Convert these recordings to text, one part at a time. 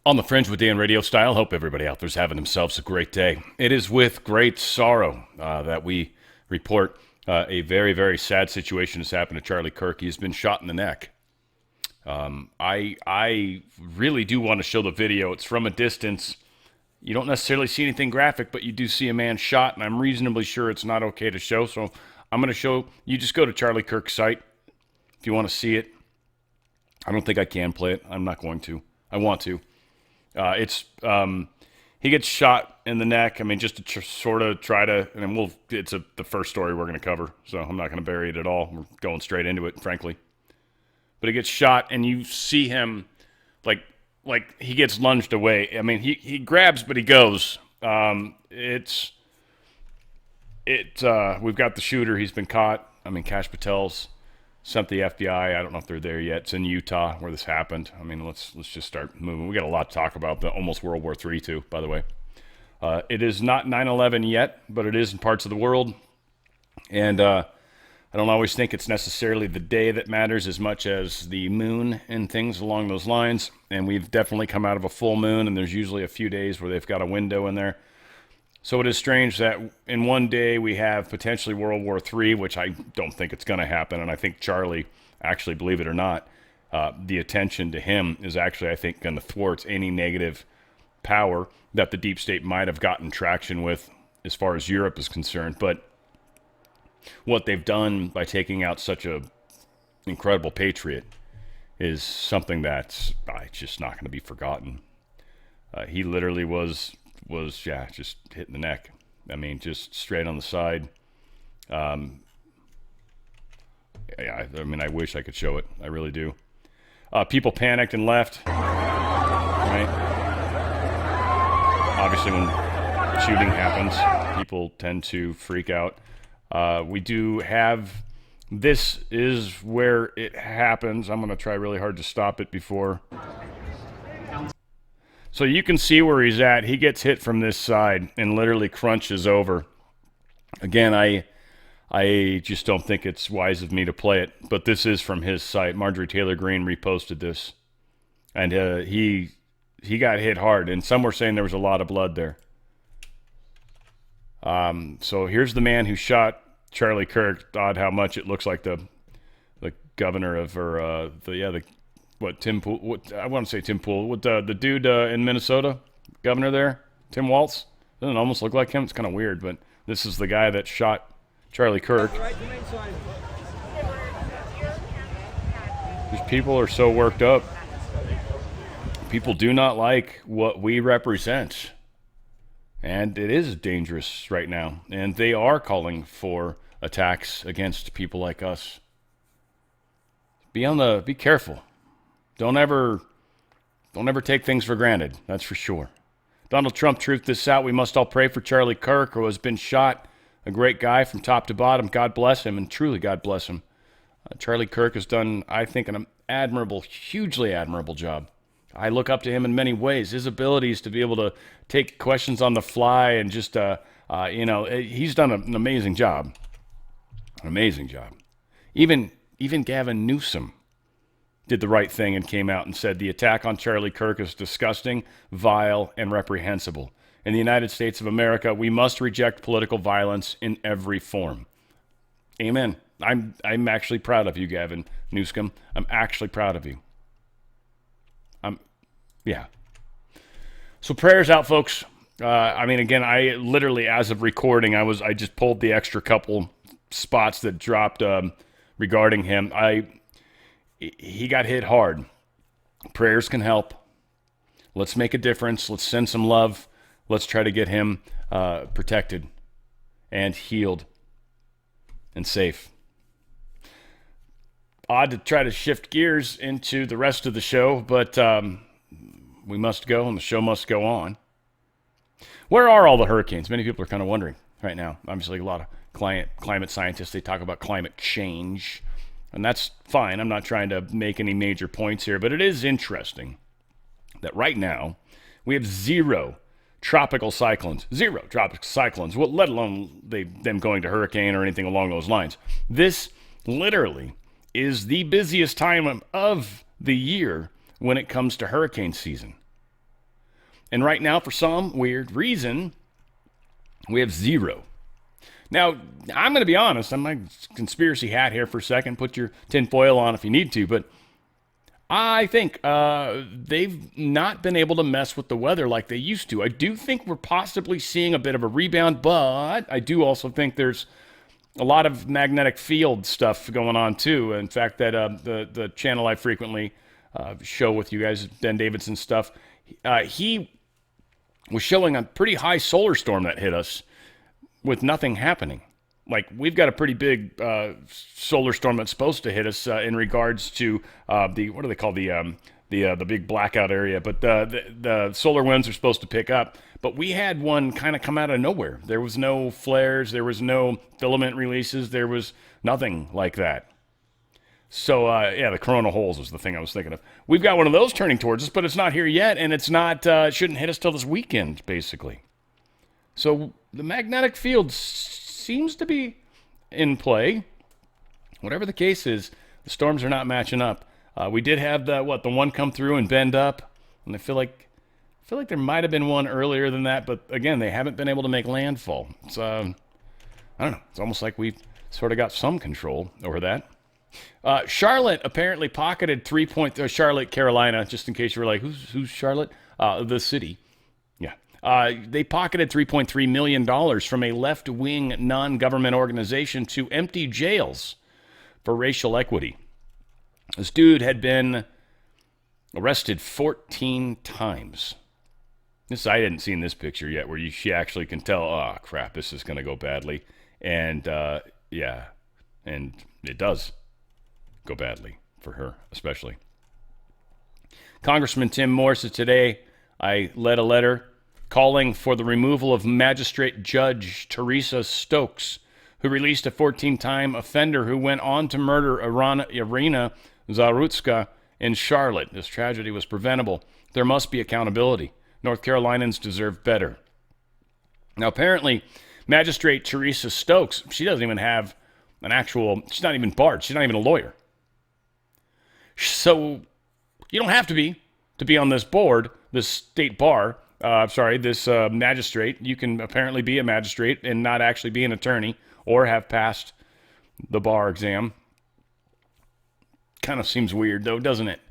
On the Fringe with Dan RadioStyle. Hope everybody out there's having themselves a great day. It is with great sorrow that we report a very, very sad situation has happened to Charlie Kirk. He's been shot in the neck. I really do want to show the video. It's from a distance. You don't necessarily see anything graphic, but you do see a man shot, and I'm reasonably sure it's not okay to show. So I'm going to show you. Just go to Charlie Kirk's site if you want to see it. I don't think I can play it. I'm not going to. I want to. He gets shot in the neck. I mean, just to sort of try to, and it's the first story we're going to cover, so I'm not going to bury it at all. We're going straight into it, frankly. But he gets shot, and you see him, like he gets lunged away. I mean, he grabs, but he goes. We've got the shooter. He's been caught. I mean, Kash Patel's sent the FBI. I don't know if they're there yet. It's in Utah where this happened. I mean, let's just start moving. We got a lot to talk about. The almost World War III too, by the way. It is not 9/11 yet, but it is in parts of the world. And I don't always think it's necessarily the day that matters as much as the moon and things along those lines. And we've definitely come out of a full moon, and there's usually a few days where they've got a window in there. So it is strange that in one day we have potentially World War III, which I don't think it's going to happen. And I think Charlie, actually, believe it or not, the attention to him is actually, I think, going to thwart any negative power that the deep state might have gotten traction with as far as Europe is concerned. But what they've done by taking out such a incredible patriot is something that's just not going to be forgotten. He literally was just hit in the neck. I mean, just straight on the side. I mean, I wish I could show it. I really do. People panicked and left. Right? Obviously, when shooting happens, people tend to freak out. We do have... This is where it happens. I'm going to try really hard to stop it before... So you can see where he's at. He gets hit from this side and literally crunches over. Again, I just don't think it's wise of me to play it, but this is from his site. Marjorie Taylor Greene reposted this, and he got hit hard, and some were saying there was a lot of blood there. So here's the man who shot Charlie Kirk. Odd how much it looks like the governor of, or Tim Pool? I want to say Tim Pool. The dude in Minnesota, governor there, Tim Walz? Doesn't it almost look like him? It's kind of weird, but this is the guy that shot Charlie Kirk. These people are so worked up. People do not like what we represent. And it is dangerous right now. And they are calling for attacks against people like us. Be careful. Don't ever take things for granted. That's for sure. Donald Trump truthed this out. We must all pray for Charlie Kirk, who has been shot. A great guy from top to bottom. God bless him, and truly God bless him. Charlie Kirk has done, I think, an admirable, hugely admirable job. I look up to him in many ways. His abilities to be able to take questions on the fly and just, he's done an amazing job. An amazing job. Even Gavin Newsom did the right thing and came out and said the attack on Charlie Kirk is disgusting, vile, and reprehensible. In the United States of America, we must reject political violence in every form. Amen. I'm actually proud of you, Gavin Newsom. I'm actually proud of you. Yeah. So prayers out, folks. I mean, again, I literally, as of recording, I just pulled the extra couple spots that dropped regarding him. He got hit hard. Prayers can help. Let's make a difference. Let's send some love. Let's try to get him protected and healed and safe. Odd to try to shift gears into the rest of the show, but we must go, and the show must go on. Where are all the hurricanes? Many people are kind of wondering right now. Obviously, a lot of climate scientists, they talk about climate change. And that's fine. I'm not trying to make any major points here, but it is interesting that right now we have zero tropical cyclones, well, let alone them going to hurricane or anything along those lines. This literally is the busiest time of the year when it comes to hurricane season. And right now, for some weird reason, we have 0. Now, I'm going to be honest. I'm my conspiracy hat here for a second. Put your tinfoil on if you need to. But I think they've not been able to mess with the weather like they used to. I do think we're possibly seeing a bit of a rebound, but I do also think there's a lot of magnetic field stuff going on too. In fact, that the channel I frequently show with you guys, Ben Davidson stuff, he was showing a pretty high solar storm that hit us with nothing happening. Like, we've got a pretty big solar storm that's supposed to hit us in regards to the, what do they call the big blackout area? But the solar winds are supposed to pick up. But we had one kind of come out of nowhere. There was no flares. There was no filament releases. There was nothing like that. So, yeah, the corona holes was the thing I was thinking of. We've got one of those turning towards us, but it's not here yet, and it's not, it shouldn't hit us till this weekend, basically. So the magnetic field seems to be in play. Whatever the case is, the storms are not matching up. We did have the one come through and bend up, and I feel like there might have been one earlier than that, but again, they haven't been able to make landfall. It's I don't know. It's almost like we've sort of got some control over that. Charlotte apparently pocketed Charlotte, Carolina, just in case you were like, who's Charlotte? The city. Yeah. They pocketed $3.3 million from a left-wing non-government organization to empty jails for racial equity. This dude had been arrested 14 times. I hadn't seen this picture yet where she actually can tell, oh, crap, this is going to go badly. And, yeah, and it does go badly for her, especially. Congressman Tim Moore said today, I led a letter calling for the removal of Magistrate Judge Teresa Stokes, who released a 14-time offender who went on to murder Irina Zarutska in Charlotte. This tragedy was preventable. There must be accountability. North Carolinians deserve better. Now, apparently, Magistrate Teresa Stokes, she doesn't even have she's not even barred. She's not even a lawyer. So you don't have to be on this board, this state bar. This magistrate. You can apparently be a magistrate and not actually be an attorney or have passed the bar exam. Kind of seems weird, though, doesn't it?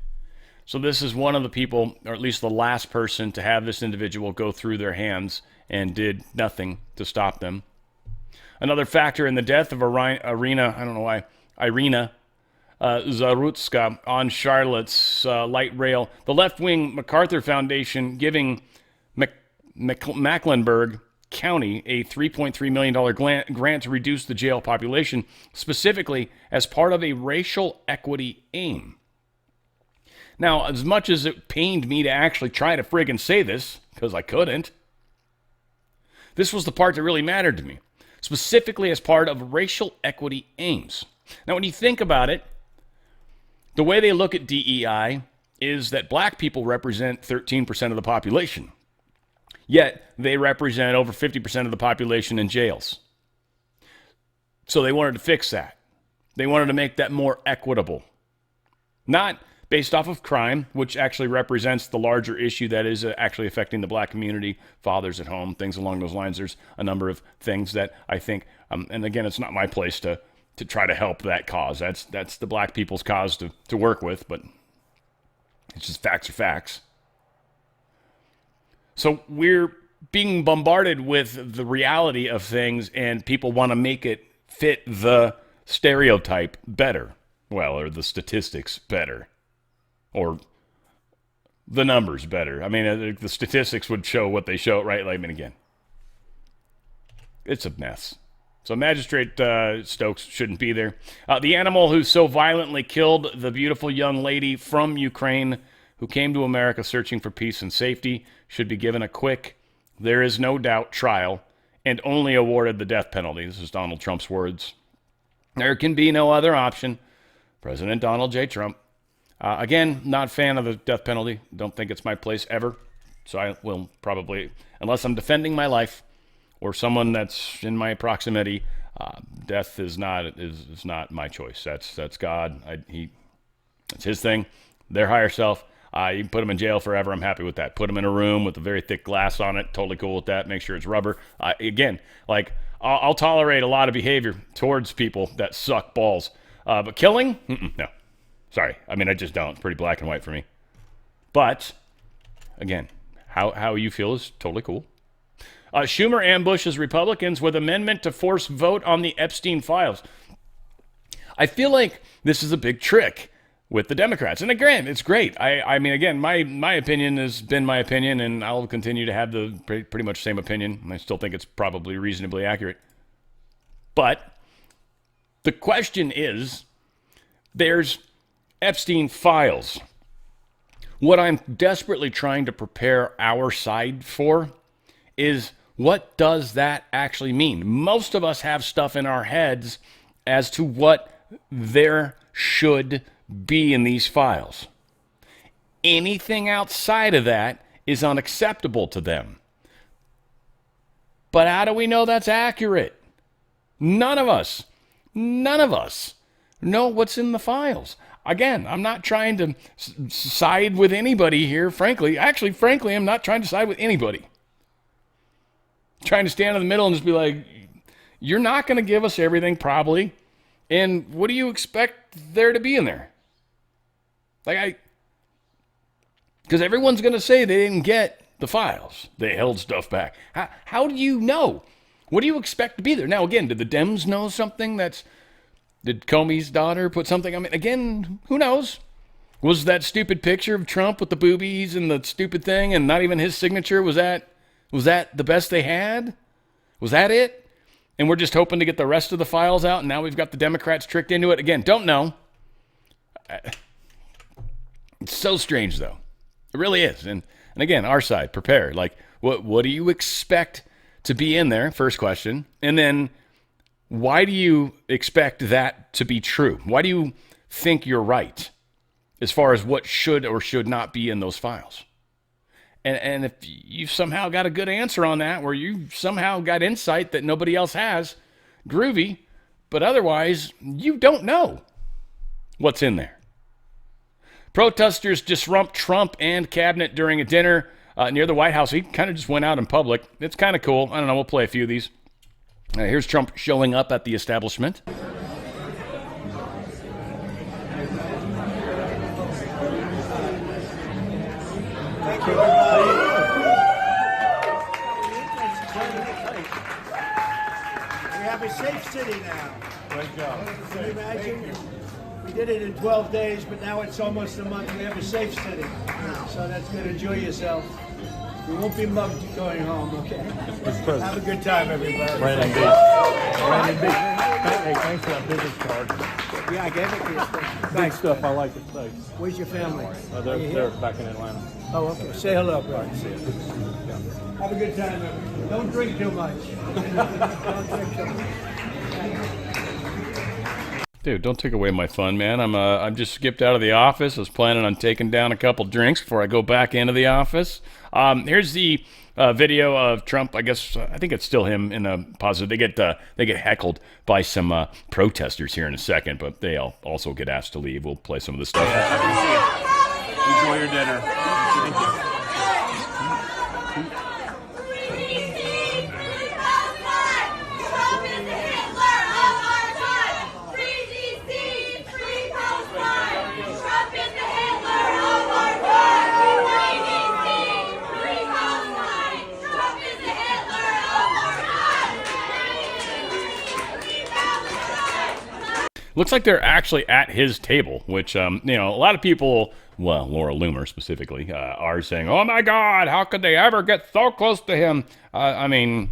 So this is one of the people, or at least the last person, to have this individual go through their hands and did nothing to stop them. Another factor in the death of Irina Zarutska on Charlotte's light rail, the left-wing MacArthur Foundation giving Mecklenburg County a $3.3 million grant to reduce the jail population, specifically as part of a racial equity aim. Now, as much as it pained me to actually try to friggin' say this, because I couldn't, this was the part that really mattered to me, specifically as part of racial equity aims. Now, when you think about it, the way they look at DEI is that black people represent 13% of the population, yet they represent over 50% of the population in jails. So they wanted to fix that. They wanted to make that more equitable. Not based off of crime, which actually represents the larger issue that is actually affecting the black community, fathers at home, things along those lines. There's a number of things that I think, and again, it's not my place to try to help that cause. That's the black people's cause to work with, but it's just facts are facts. So we're being bombarded with the reality of things, and people want to make it fit the stereotype better. Well, or the statistics better. Or the numbers better. I mean, the statistics would show what they show, right? I mean, again, it's a mess. So Magistrate Stokes shouldn't be there. The animal who so violently killed the beautiful young lady from Ukraine who came to America searching for peace and safety should be given a quick, there is no doubt, trial and only awarded the death penalty. This is Donald Trump's words. There can be no other option. President Donald J. Trump. Again, not a fan of the death penalty. Don't think it's my place ever. So I will probably, unless I'm defending my life or someone that's in my proximity, death is not my choice. That's God. It's his thing. Their higher self. You can put them in jail forever. I'm happy with that. Put them in a room with a very thick glass on it. Totally cool with that. Make sure it's rubber. Again, like I'll tolerate a lot of behavior towards people that suck balls. But killing? No. Sorry. I mean, I just don't. It's pretty black and white for me. But, again, how you feel is totally cool. Schumer ambushes Republicans with amendment to force vote on the Epstein files. I feel like this is a big trick with the Democrats. And again, it's great. I mean, again, my opinion has been my opinion, and I'll continue to have the pretty much same opinion. I still think it's probably reasonably accurate. But the question is, there's Epstein files. What I'm desperately trying to prepare our side for is, what does that actually mean? Most of us have stuff in our heads as to what there should be in these files. Anything outside of that is unacceptable to them. But how do we know that's accurate? None of us know what's in the files. Again, I'm not trying to side with anybody here, frankly. Actually, frankly, I'm not trying to side with anybody. I'm trying to stand in the middle and just be like, you're not going to give us everything, probably. And what do you expect there to be in there? Because everyone's going to say they didn't get the files. They held stuff back. How do you know? What do you expect to be there? Now, again, did the Dems know something Did Comey's daughter put something? I mean, again, who knows? Was that stupid picture of Trump with the boobies and the stupid thing and not even his signature? Was that the best they had? Was that it? And we're just hoping to get the rest of the files out, and now we've got the Democrats tricked into it. Again, don't know. It's so strange, though. It really is. And again, our side, prepare. Like, what do you expect to be in there? First question. And then, why do you expect that to be true? Why do you think you're right as far as what should or should not be in those files? And if you've somehow got a good answer on that, where you somehow got insight that nobody else has, groovy, but otherwise, you don't know what's in there. Protesters disrupt Trump and cabinet during a dinner near the White House. He kind of just went out in public. It's kind of cool. I don't know. We'll play a few of these. Here's Trump showing up at the establishment. Thank you, everybody. We have a safe city now. Great job. Can you imagine? We did it in 12 days, but now it's almost a month. We have a safe city. So that's good. Enjoy yourself. You won't be mugged going home, okay? Have a good time, everybody. Brandon B. Brandon B. Hey, thanks for that business card. Yeah, I gave it to you. Big Thanks. stuff. I like it. Thanks. Where's your family? They're back in Atlanta. Oh, okay. Say hello, bro. See you. Have a good time, everybody. Don't drink too much. Don't drink too much. Dude, don't take away my fun, man. I'm just skipped out of the office. I was planning on taking down a couple drinks before I go back into the office. Here's the video of Trump. I guess I think it's still him in a positive. They get heckled by some protesters here in a second, but they also get asked to leave. We'll play some of this stuff. Happy to see you. Enjoy your dinner. Thank you. Looks like they're actually at his table, which, a lot of people, well, Laura Loomer specifically, are saying, oh my God, how could they ever get so close to him? Yeah.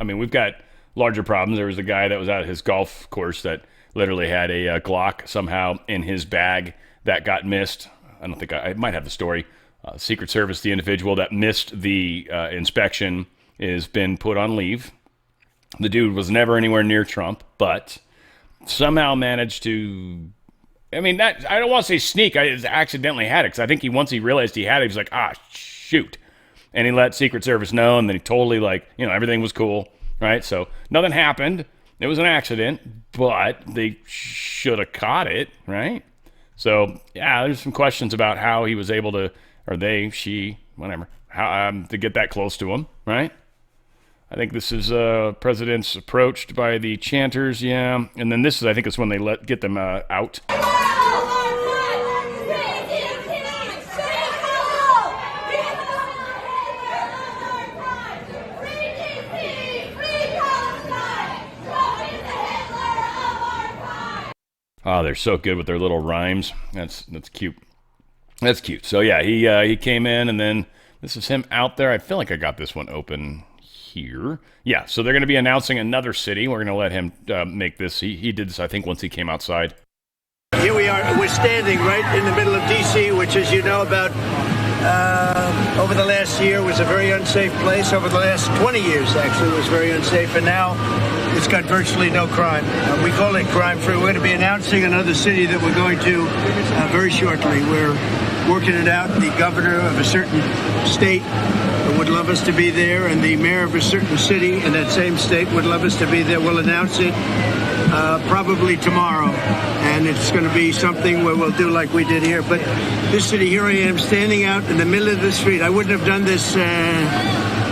I mean, we've got larger problems. There was a guy that was at his golf course that literally had a Glock somehow in his bag that got missed. I don't think I might have the story. Secret Service, the individual that missed the inspection, has been put on leave. The dude was never anywhere near Trump, but somehow managed to, I don't want to say sneak. I accidentally had it, because I think once he realized he had it, he was like, shoot. And he let Secret Service know, and then he totally, everything was cool, right? So nothing happened. It was an accident, but they should have caught it, right? So, yeah, there's some questions about how he was able to, or they, she, whatever, how to get that close to him, right? I think this is president's approached by the chanters, yeah. And then this is, I think, is when they get them out. Oh, they're so good with their little rhymes. That's cute. That's cute. So yeah, he came in, and then this is him out there. I feel like I got this one open here. Yeah, so they're going to be announcing another city. We're going to let him make this. He did this, I think, once he came outside. Here we are. We're standing right in the middle of D.C., which, as you know, about over the last year was a very unsafe place. Over the last 20 years, actually, it was very unsafe, and now it's got virtually no crime. We call it crime-free. We're going to be announcing another city that we're going to very shortly. We're working it out. The governor of a certain state would love us to be there, and the mayor of a certain city in that same state would love us to be there. We'll announce it probably tomorrow, and it's going to be something where we'll do like we did here. But this city, here I am, standing out in the middle of the street. I wouldn't have done this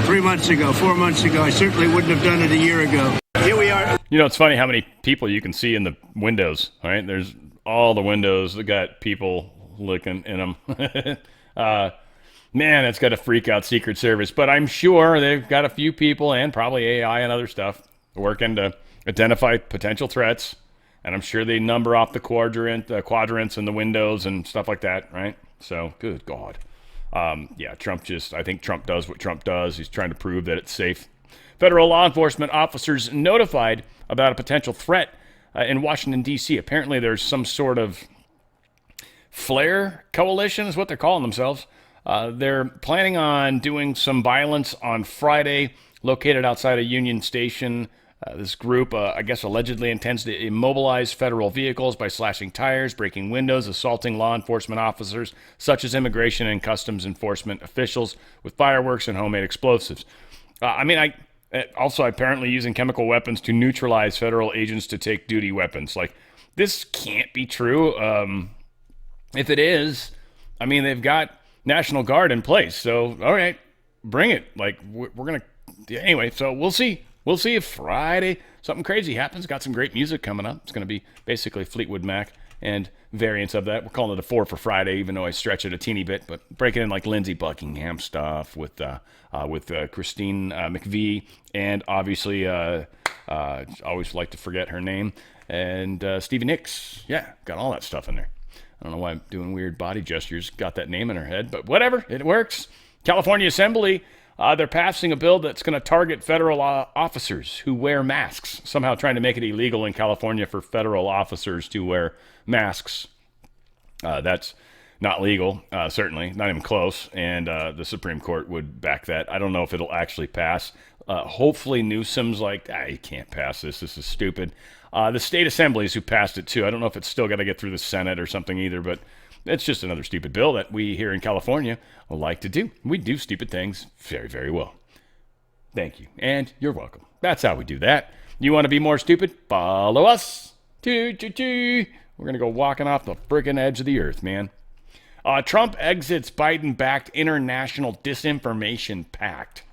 3 months ago, 4 months ago. I certainly wouldn't have done it a year ago. Here we are. You know, it's funny how many people you can see in the windows, right? There's all the windows that got people looking in them. Man, it's got to freak out Secret Service. But I'm sure they've got a few people and probably AI and other stuff working to identify potential threats. And I'm sure they number off the quadrants and the windows and stuff like that, right? So, good God. Yeah, I think Trump does what Trump does. He's trying to prove that it's safe. Federal law enforcement officers notified about a potential threat in Washington, D.C. Apparently there's some sort of flare coalition is what they're calling themselves. They're planning on doing some violence on Friday, located outside of Union Station. This group, I guess, allegedly intends to immobilize federal vehicles by slashing tires, breaking windows, assaulting law enforcement officers, such as immigration and customs enforcement officials, with fireworks and homemade explosives. Also apparently using chemical weapons to neutralize federal agents to take duty weapons. Like, this can't be true. If it is, I mean, they've got National Guard in place. So, all right, bring it. Like, we're going to... Anyway, so we'll see. We'll see if Friday something crazy happens. Got some great music coming up. It's going to be basically Fleetwood Mac and variants of that. We're calling it a 4 for Friday, even though I stretch it a teeny bit. But breaking in like Lindsey Buckingham stuff with Christine McVie, and obviously, always like to forget her name, and Stevie Nicks. Yeah, got all that stuff in there. I don't know why I'm doing weird body gestures. Got that name in her head, but whatever. It works. California Assembly, they're passing a bill that's going to target federal officers who wear masks, somehow trying to make it illegal in California for federal officers to wear masks. That's not legal, certainly, not even close, and the Supreme Court would back that. I don't know if it'll actually pass. Hopefully Newsom's like, you can't pass this. This is stupid. The state assemblies who passed it, too. I don't know if it's still got to get through the Senate or something either, but it's just another stupid bill that we here in California like to do. We do stupid things very, very well. Thank you, and you're welcome. That's how we do that. You want to be more stupid? Follow us. We're going to go walking off the friggin' edge of the earth, man. Trump exits Biden-backed international disinformation pact.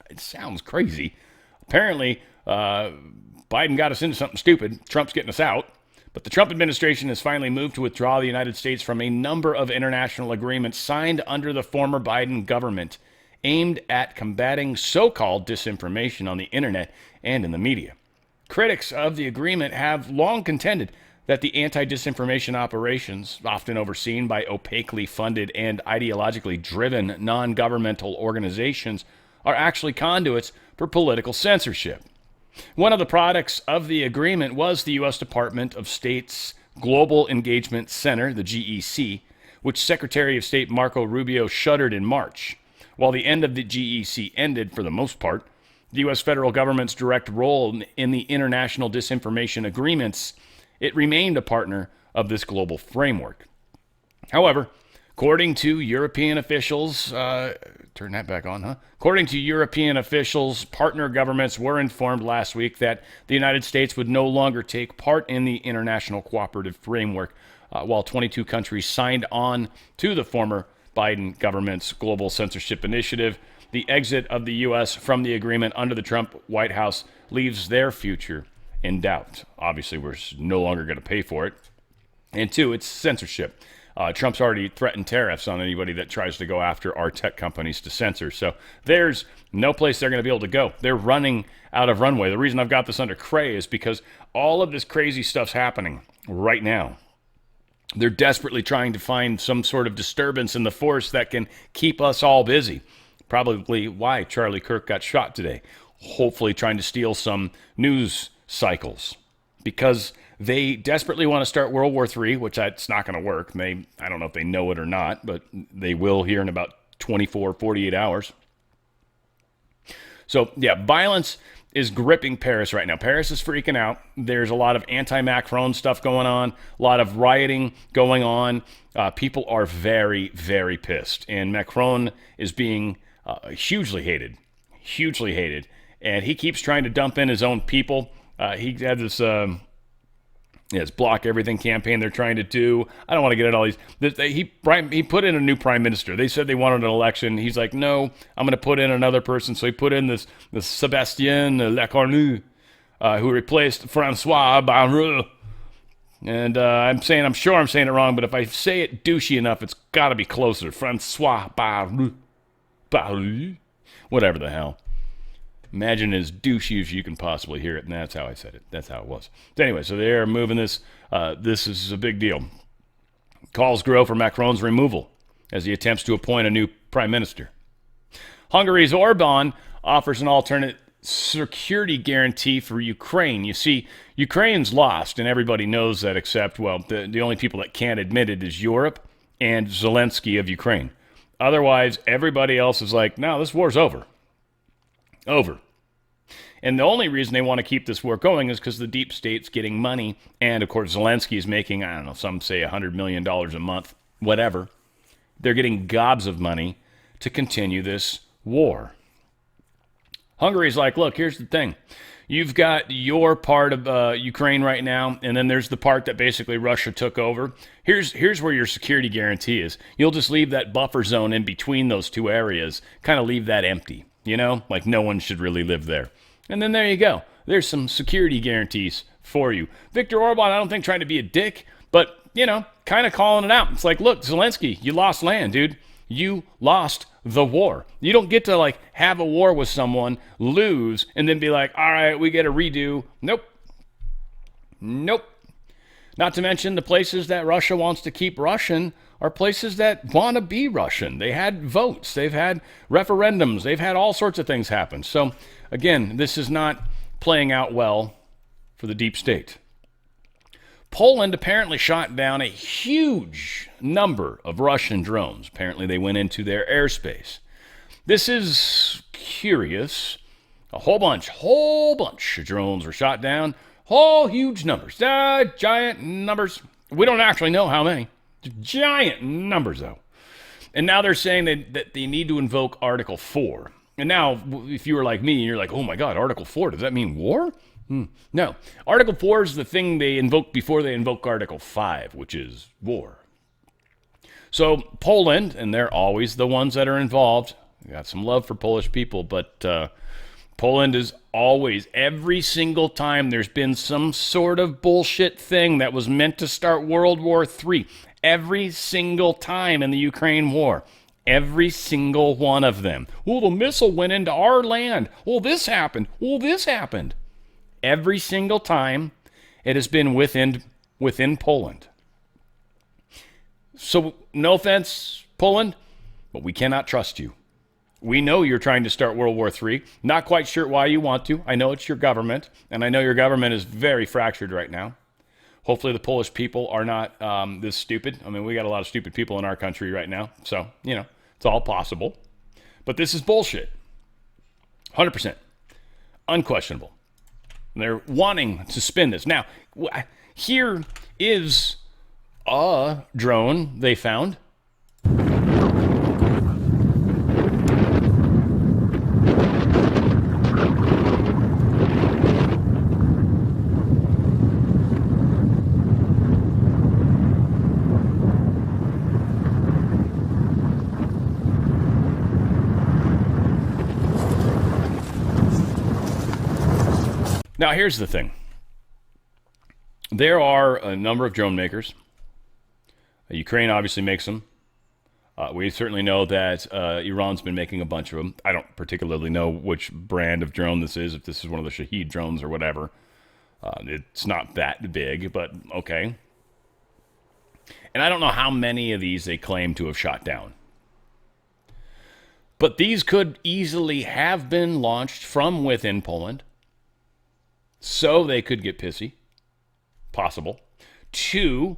It sounds crazy. Apparently, Biden got us into something stupid. Trump's getting us out. But the Trump administration has finally moved to withdraw the United States from a number of international agreements signed under the former Biden government aimed at combating so-called disinformation on the internet and in the media. Critics of the agreement have long contended that the anti-disinformation operations, often overseen by opaquely funded and ideologically driven non-governmental organizations, are actually conduits for political censorship. One of the products of the agreement was the U.S. Department of State's Global Engagement Center, the GEC, which Secretary of State Marco Rubio shuttered in March. While the end of the GEC ended, for the most part, the U.S. federal government's direct role in the international disinformation agreements, it remained a partner of this global framework. However, according to European officials, turn that back on, huh? According to European officials, partner governments were informed last week that the United States would no longer take part in the international cooperative framework while 22 countries signed on to the former Biden government's global censorship initiative. The exit of the U.S. from the agreement under the Trump White House leaves their future in doubt. Obviously, we're no longer going to pay for it. And two, it's censorship. Trump's already threatened tariffs on anybody that tries to go after our tech companies to censor. So there's no place they're going to be able to go. They're running out of runway. The reason I've got this under Cray is because all of this crazy stuff's happening right now. They're desperately trying to find some sort of disturbance in the force that can keep us all busy. Probably why Charlie Kirk got shot today. Hopefully trying to steal some news cycles. Because they desperately want to start World War III, which that's not going to work. I don't know if they know it or not, but they will here in about 24, 48 hours. So, yeah, violence is gripping Paris right now. Paris is freaking out. There's a lot of anti-Macron stuff going on, a lot of rioting going on. People are very, very pissed. And Macron is being hugely hated. And he keeps trying to dump in his own people. He had this block everything campaign they're trying to do. I don't want to get into all these. He put in a new prime minister. They said they wanted an election. He's like, no, I'm going to put in another person. So he put in this Sébastien Lecornu, who replaced François Bayrou. And I'm sure I'm saying it wrong, but if I say it douchey enough, it's got to be closer. François Bayrou, whatever the hell. Imagine as douchey as you can possibly hear it, and that's how I said it. That's how it was. So anyway, so they are moving this. This is a big deal. Calls grow for Macron's removal as he attempts to appoint a new prime minister. Hungary's Orban offers an alternate security guarantee for Ukraine. You see, Ukraine's lost, and everybody knows that except, well, the only people that can't admit it is Europe and Zelensky of Ukraine. Otherwise, everybody else is like, no, this war's over. Over. And the only reason they want to keep this war going is because the deep state's getting money. And, of course, Zelensky's making, I don't know, some say $100 million a month, whatever. They're getting gobs of money to continue this war. Hungary's like, look, here's the thing. You've got your part of Ukraine right now, and then there's the part that basically Russia took over. Here's where your security guarantee is. You'll just leave that buffer zone in between those two areas, kind of leave that empty. You know, like no one should really live there. And then there you go. There's some security guarantees for you. Viktor Orban, I don't think trying to be a dick, but, you know, kind of calling it out. It's like, look, Zelensky, you lost land, dude. You lost the war. You don't get to, like, have a war with someone, lose, and then be like, all right, we get a redo. Nope. Not to mention the places that Russia wants to keep Russian are places that want to be Russian. They had votes. They've had referendums. They've had all sorts of things happen. So, again, this is not playing out well for the deep state. Poland apparently shot down a huge number of Russian drones. Apparently they went into their airspace. This is curious. A whole bunch of drones were shot down. Whole huge numbers. Giant numbers. We don't actually know how many. Giant numbers, though. And now they're saying that they need to invoke Article 4. And now, if you were like me, and you're like, oh my God, Article 4, does that mean war? No. Article 4 is the thing they invoke before they invoke Article 5, which is war. So Poland, and they're always the ones that are involved. We got some love for Polish people, but Poland is always, every single time there's been some sort of bullshit thing that was meant to start World War III, every single time in the Ukraine war, every single one of them. Oh, the missile went into our land. Oh, this happened. Oh, this happened. Every single time it has been within Poland. So, no offense, Poland, but we cannot trust you. We know you're trying to start World War III. Not quite sure why you want to. I know it's your government, and I know your government is very fractured right now. Hopefully the Polish people are not this stupid. I mean, we got a lot of stupid people in our country right now. So, you know, it's all possible. But this is bullshit. 100%. Unquestionable. And they're wanting to spin this. Now, here is a drone they found. Now, here's the thing. There are a number of drone makers. Ukraine obviously makes them. We certainly know that Iran's been making a bunch of them. I don't particularly know which brand of drone this is, if this is one of the Shahed drones or whatever. It's not that big, but okay. And I don't know how many of these they claim to have shot down. But these could easily have been launched from within Poland, so they could get pissy. Possible. 2,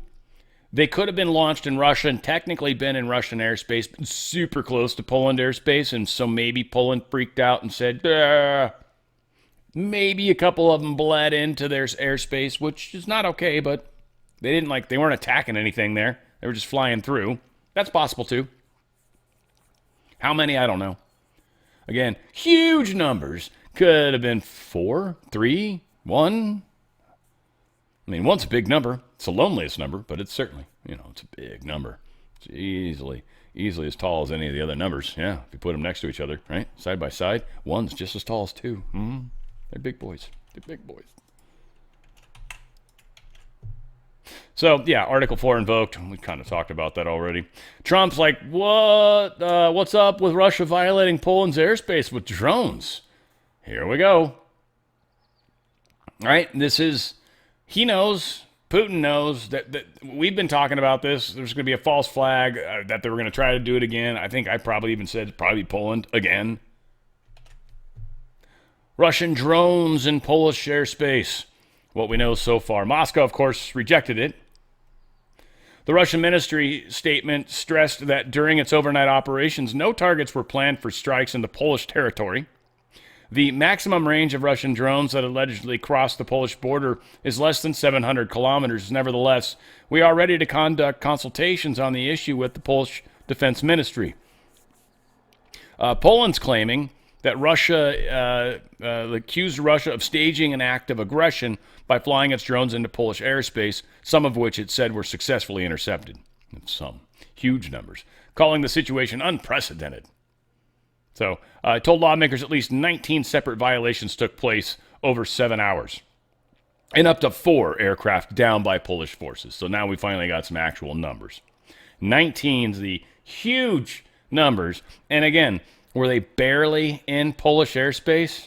they could have been launched in Russia and technically been in Russian airspace, but super close to Poland airspace, and so maybe Poland freaked out and said, maybe a couple of them bled into their airspace, which is not okay, but they weren't attacking anything there. They were just flying through. That's possible too. How many? I don't know. Again, huge numbers. Could have been 4, 3, 1. I mean, 1's a big number. It's the loneliest number, but it's certainly, it's a big number. It's easily as tall as any of the other numbers. Yeah, if you put them next to each other, right? Side by side, 1's just as tall as 2. They're big boys. They're big boys. So, yeah, Article 4 invoked. We kind of talked about that already. Trump's like, what? What's up with Russia violating Poland's airspace with drones? Here we go. All right, he knows, Putin knows that we've been talking about this. There's going to be a false flag, that they were going to try to do it again. I think I probably even said probably Poland again. Russian drones in Polish airspace. What we know so far. Moscow, of course, rejected it. The Russian ministry statement stressed that during its overnight operations, no targets were planned for strikes into Polish territory. The maximum range of Russian drones that allegedly crossed the Polish border is less than 700 kilometers. Nevertheless, we are ready to conduct consultations on the issue with the Polish Defense Ministry. Poland's claiming that Russia accused Russia of staging an act of aggression by flying its drones into Polish airspace, some of which it said were successfully intercepted. Some huge numbers, calling the situation unprecedented. So, told lawmakers at least 19 separate violations took place over 7 hours, and up to 4 aircraft down by Polish forces. So now we finally got some actual numbers. 19's the huge numbers, and again, were they barely in Polish airspace?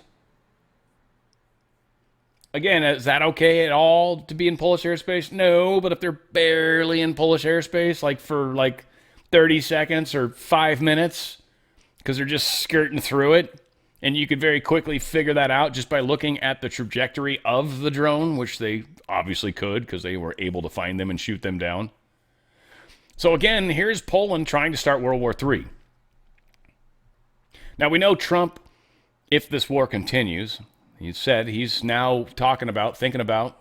Again, is that okay at all to be in Polish airspace? No, but if they're barely in Polish airspace, like for 30 seconds or 5 minutes, because they're just skirting through it, and you could very quickly figure that out just by looking at the trajectory of the drone, which they obviously could because they were able to find them and shoot them down. So again, here's Poland trying to start World War III. Now, we know Trump, if this war continues, he said he's now thinking about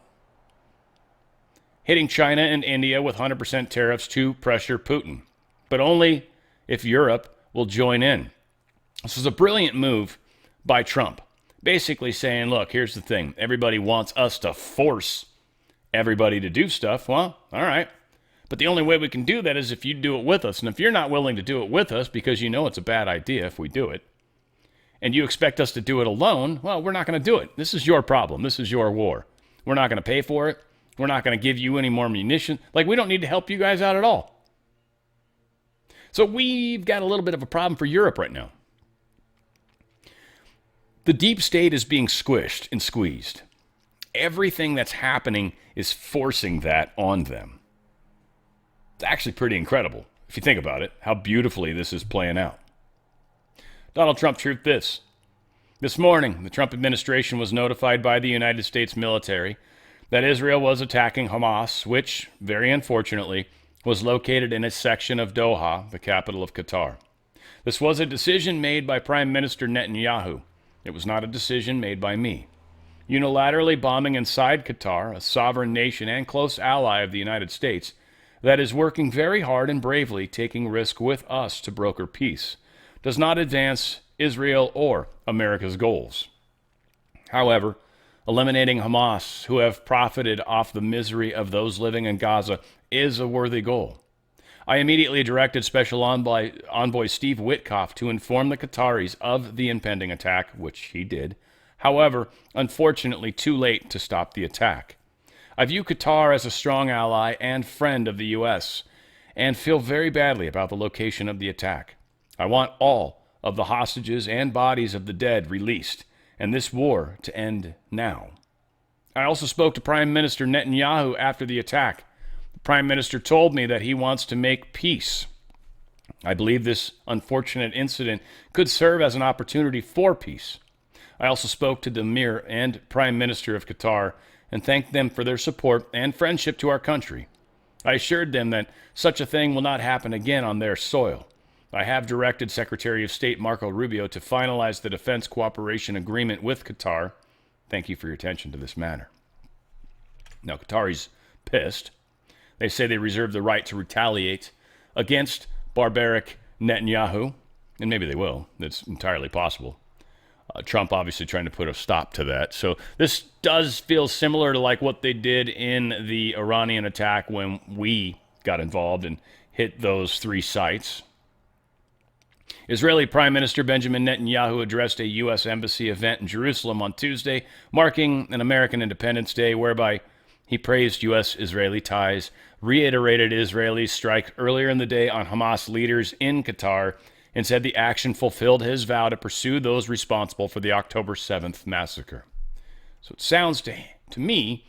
hitting China and India with 100% tariffs to pressure Putin, but only if Europe will join in. This is a brilliant move by Trump, basically saying, look, here's the thing. Everybody wants us to force everybody to do stuff. Well, all right. But the only way we can do that is if you do it with us. And if you're not willing to do it with us because you know it's a bad idea if we do it, and you expect us to do it alone, well, we're not going to do it. This is your problem. This is your war. We're not going to pay for it. We're not going to give you any more munitions. We don't need to help you guys out at all. So we've got a little bit of a problem for Europe right now. The deep state is being squished and squeezed. Everything that's happening is forcing that on them. It's actually pretty incredible, if you think about it, how beautifully this is playing out. Donald Trump truth this. This morning, the Trump administration was notified by the United States military that Israel was attacking Hamas, which, very unfortunately, was located in a section of Doha, the capital of Qatar. This was a decision made by Prime Minister Netanyahu. It was not a decision made by me. Unilaterally bombing inside Qatar, a sovereign nation and close ally of the United States, that is working very hard and bravely taking risk with us to broker peace, does not advance Israel or America's goals. However, eliminating Hamas, who have profited off the misery of those living in Gaza, is a worthy goal. I immediately directed Special Envoy Steve Witkoff to inform the Qataris of the impending attack, which he did. However, unfortunately, too late to stop the attack. I view Qatar as a strong ally and friend of the U.S. and feel very badly about the location of the attack. I want all of the hostages and bodies of the dead released, and this war to end now. I also spoke to Prime Minister Netanyahu after the attack. The Prime Minister told me that he wants to make peace. I believe this unfortunate incident could serve as an opportunity for peace. I also spoke to the Emir and Prime Minister of Qatar and thanked them for their support and friendship to our country. I assured them that such a thing will not happen again on their soil. I have directed Secretary of State Marco Rubio to finalize the defense cooperation agreement with Qatar. Thank you for your attention to this matter. Now, Qataris pissed. They say they reserve the right to retaliate against barbaric Netanyahu, and maybe they will. It's entirely possible. Trump obviously trying to put a stop to that. So this does feel similar to like what they did in the Iranian attack when we got involved and hit those 3 sites. Israeli Prime Minister Benjamin Netanyahu addressed a U.S. Embassy event in Jerusalem on Tuesday, marking an American Independence Day, whereby he praised U.S.-Israeli ties, reiterated Israel's strike earlier in the day on Hamas leaders in Qatar, and said the action fulfilled his vow to pursue those responsible for the October 7th massacre. So it sounds to me,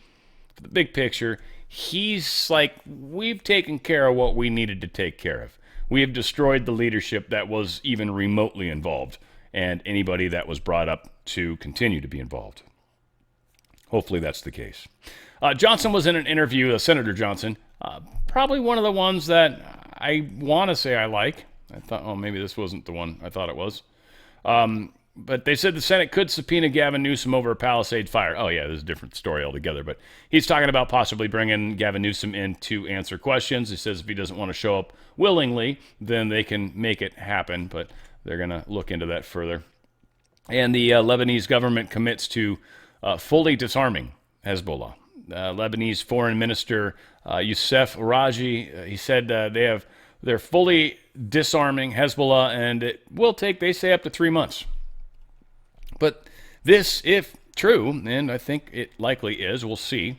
for the big picture, he's like, we've taken care of what we needed to take care of. We have destroyed the leadership that was even remotely involved, and anybody that was brought up to continue to be involved. Hopefully that's the case. Johnson was in an interview, Senator Johnson, probably one of the ones that I want to say I like. I thought, oh, maybe this wasn't the one I thought it was. But they said the Senate could subpoena Gavin Newsom over a Palisade fire. Oh, yeah, this is a different story altogether. But he's talking about possibly bringing Gavin Newsom in to answer questions. He says if he doesn't want to show up willingly, then they can make it happen. But they're going to look into that further. And the Lebanese government commits to fully disarming Hezbollah. Lebanese Foreign Minister Youssef Raji, he said they're fully disarming Hezbollah, and it will take, they say, up to 3 months. But this, if true, and I think it likely is, we'll see,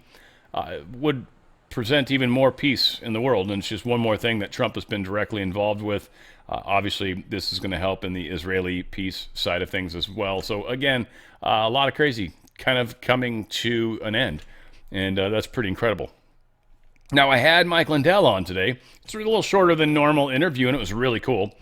would present even more peace in the world. And it's just one more thing that Trump has been directly involved with. Obviously, this is going to help in the Israeli peace side of things as well. So again, a lot of crazy kind of coming to an end, and that's pretty incredible. Now, I had Mike Lindell on today. It's a little shorter than normal interview, and it was really cool.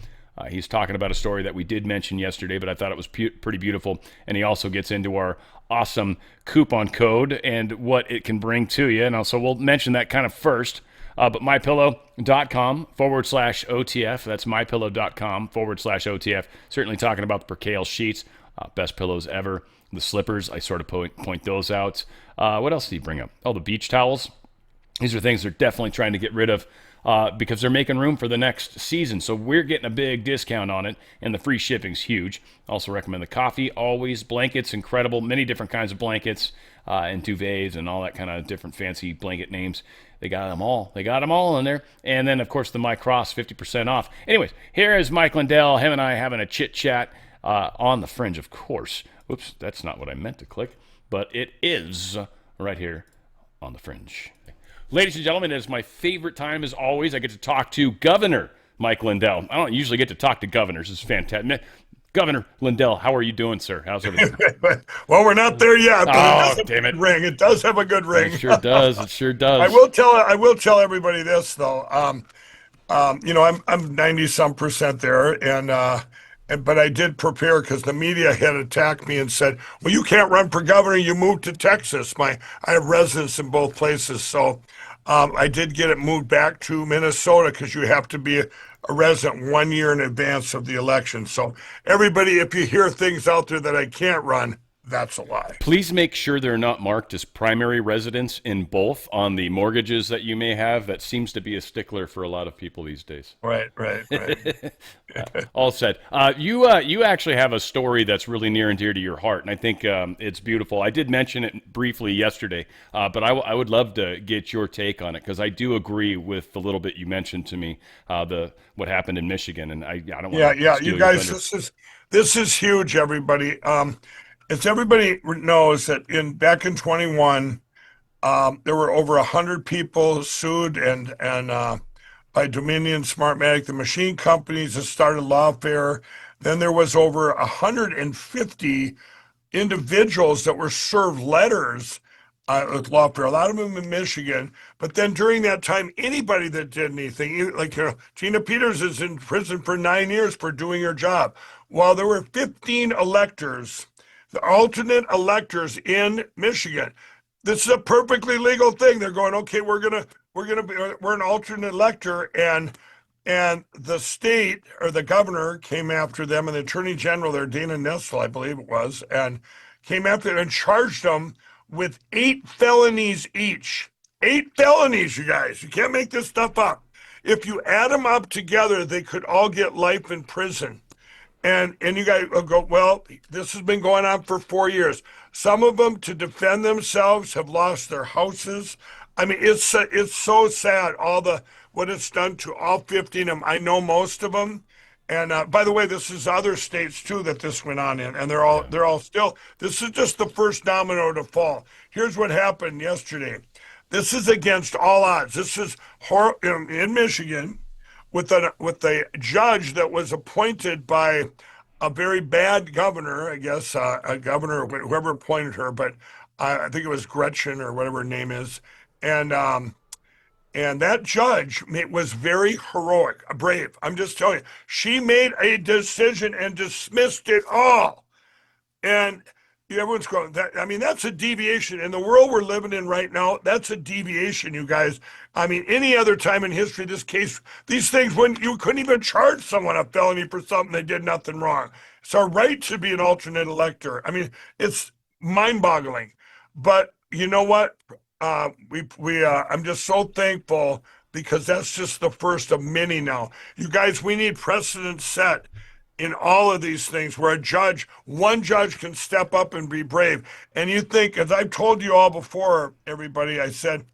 He's talking about a story that we did mention yesterday, but I thought it was pretty beautiful. And he also gets into our awesome coupon code and what it can bring to you. And also, we'll mention that kind of first. But mypillow.com/OTF. That's mypillow.com/OTF. Certainly talking about the percale sheets. Best pillows ever. The slippers, I sort of point those out. What else did he bring up? Oh, the beach towels. These are things they're definitely trying to get rid of because they're making room for the next season. So we're getting a big discount on it, and the free shipping's huge. Also recommend the coffee, always. Blankets, incredible. Many different kinds of blankets and duvets and all that kind of different fancy blanket names. They got them all. They got them all in there. And then, of course, the My Cross, 50% off. Anyways, here is Mike Lindell, him and I having a chit-chat on the Fringe, of course. Oops, that's not what I meant to click, but it is right here on the Fringe. Ladies and gentlemen, it is my favorite time as always. I get to talk to Governor Mike Lindell. I don't usually get to talk to governors. It's fantastic. Governor Lindell, how are you doing, sir? How's everything? Well, we're not there yet, but oh, damn it. Ring. It does have a good ring. It sure does. It sure does. I will tell everybody this though. I'm 90-some% there, but I did prepare because the media had attacked me and said, "Well, you can't run for governor. You moved to Texas." I have residence in both places, so I did get it moved back to Minnesota because you have to be a resident 1 year in advance of the election. So everybody, if you hear things out there that I can't run, that's a lie. Please make sure they're not marked as primary residence in both on the mortgages that you may have. That seems to be a stickler for a lot of people these days. Right. All said. You actually have a story that's really near and dear to your heart, and I think it's beautiful. I did mention it briefly yesterday, but I would love to get your take on it because I do agree with the little bit you mentioned to me, what happened in Michigan, and I don't want to steal you guys, your thunder. this is huge, everybody. as everybody knows that back in 21, there were over 100 people sued and by Dominion, Smartmatic, the machine companies that started lawfare. Then there was over 150 individuals that were served letters with lawfare, a lot of them in Michigan. But then during that time, anybody that did anything, like Tina Peters is in prison for 9 years for doing her job. While there were 15 electors, the alternate electors in Michigan. This is a perfectly legal thing. They're going, okay, we're an alternate elector, and the state or the governor came after them, and the attorney general there, Dana Nessel, I believe it was, and came after them and charged them with 8 felonies each. 8 felonies, you guys. You can't make this stuff up. If you add them up together, they could all get life in prison. And you guys will go, well, this has been going on for 4 years. Some of them, to defend themselves, have lost their houses. I mean, it's so sad, what it's done to all 50 of them. I know most of them. And by the way, this is other states too that this went on in, and they're all still. This is just the first domino to fall. Here's what happened yesterday. This is against all odds. This is in Michigan with a judge that was appointed by a very bad governor, I guess, a governor, whoever appointed her, but I think it was Gretchen or whatever her name is, and that judge was very heroic, brave. I'm just telling you, she made a decision and dismissed it all. And everyone's going, that's a deviation. In the world we're living in right now, that's a deviation, you guys. I mean, any other time in history, these things, when you couldn't even charge someone a felony for something they did nothing wrong. It's our right to be an alternate elector. I mean, it's mind-boggling. But you know what? I'm just so thankful because that's just the first of many now. You guys, we need precedent set in all of these things where one judge can step up and be brave. And you think, as I've told you all before, everybody, I said,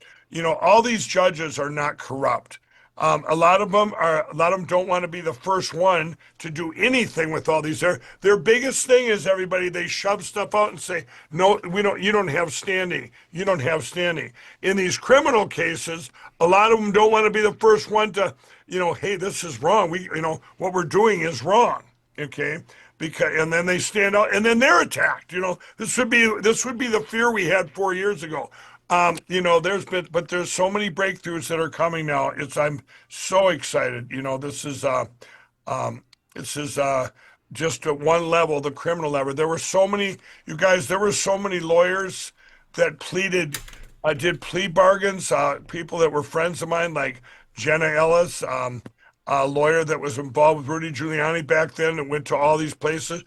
all these judges are not corrupt. A lot of them don't want to be the first one to do anything with all these. Their biggest thing is, everybody, they shove stuff out and say, no, you don't have standing. You don't have standing. In these criminal cases, a lot of them don't want to be the first one to, hey, this is wrong. What we're doing is wrong. Okay. And then they stand out and then they're attacked. This would be the fear we had 4 years ago. There's so many breakthroughs that are coming now. I'm so excited. This is just at one level, the criminal level. There were so many, you guys, lawyers that did plea bargains, people that were friends of mine, like Jenna Ellis, a lawyer that was involved with Rudy Giuliani back then and went to all these places.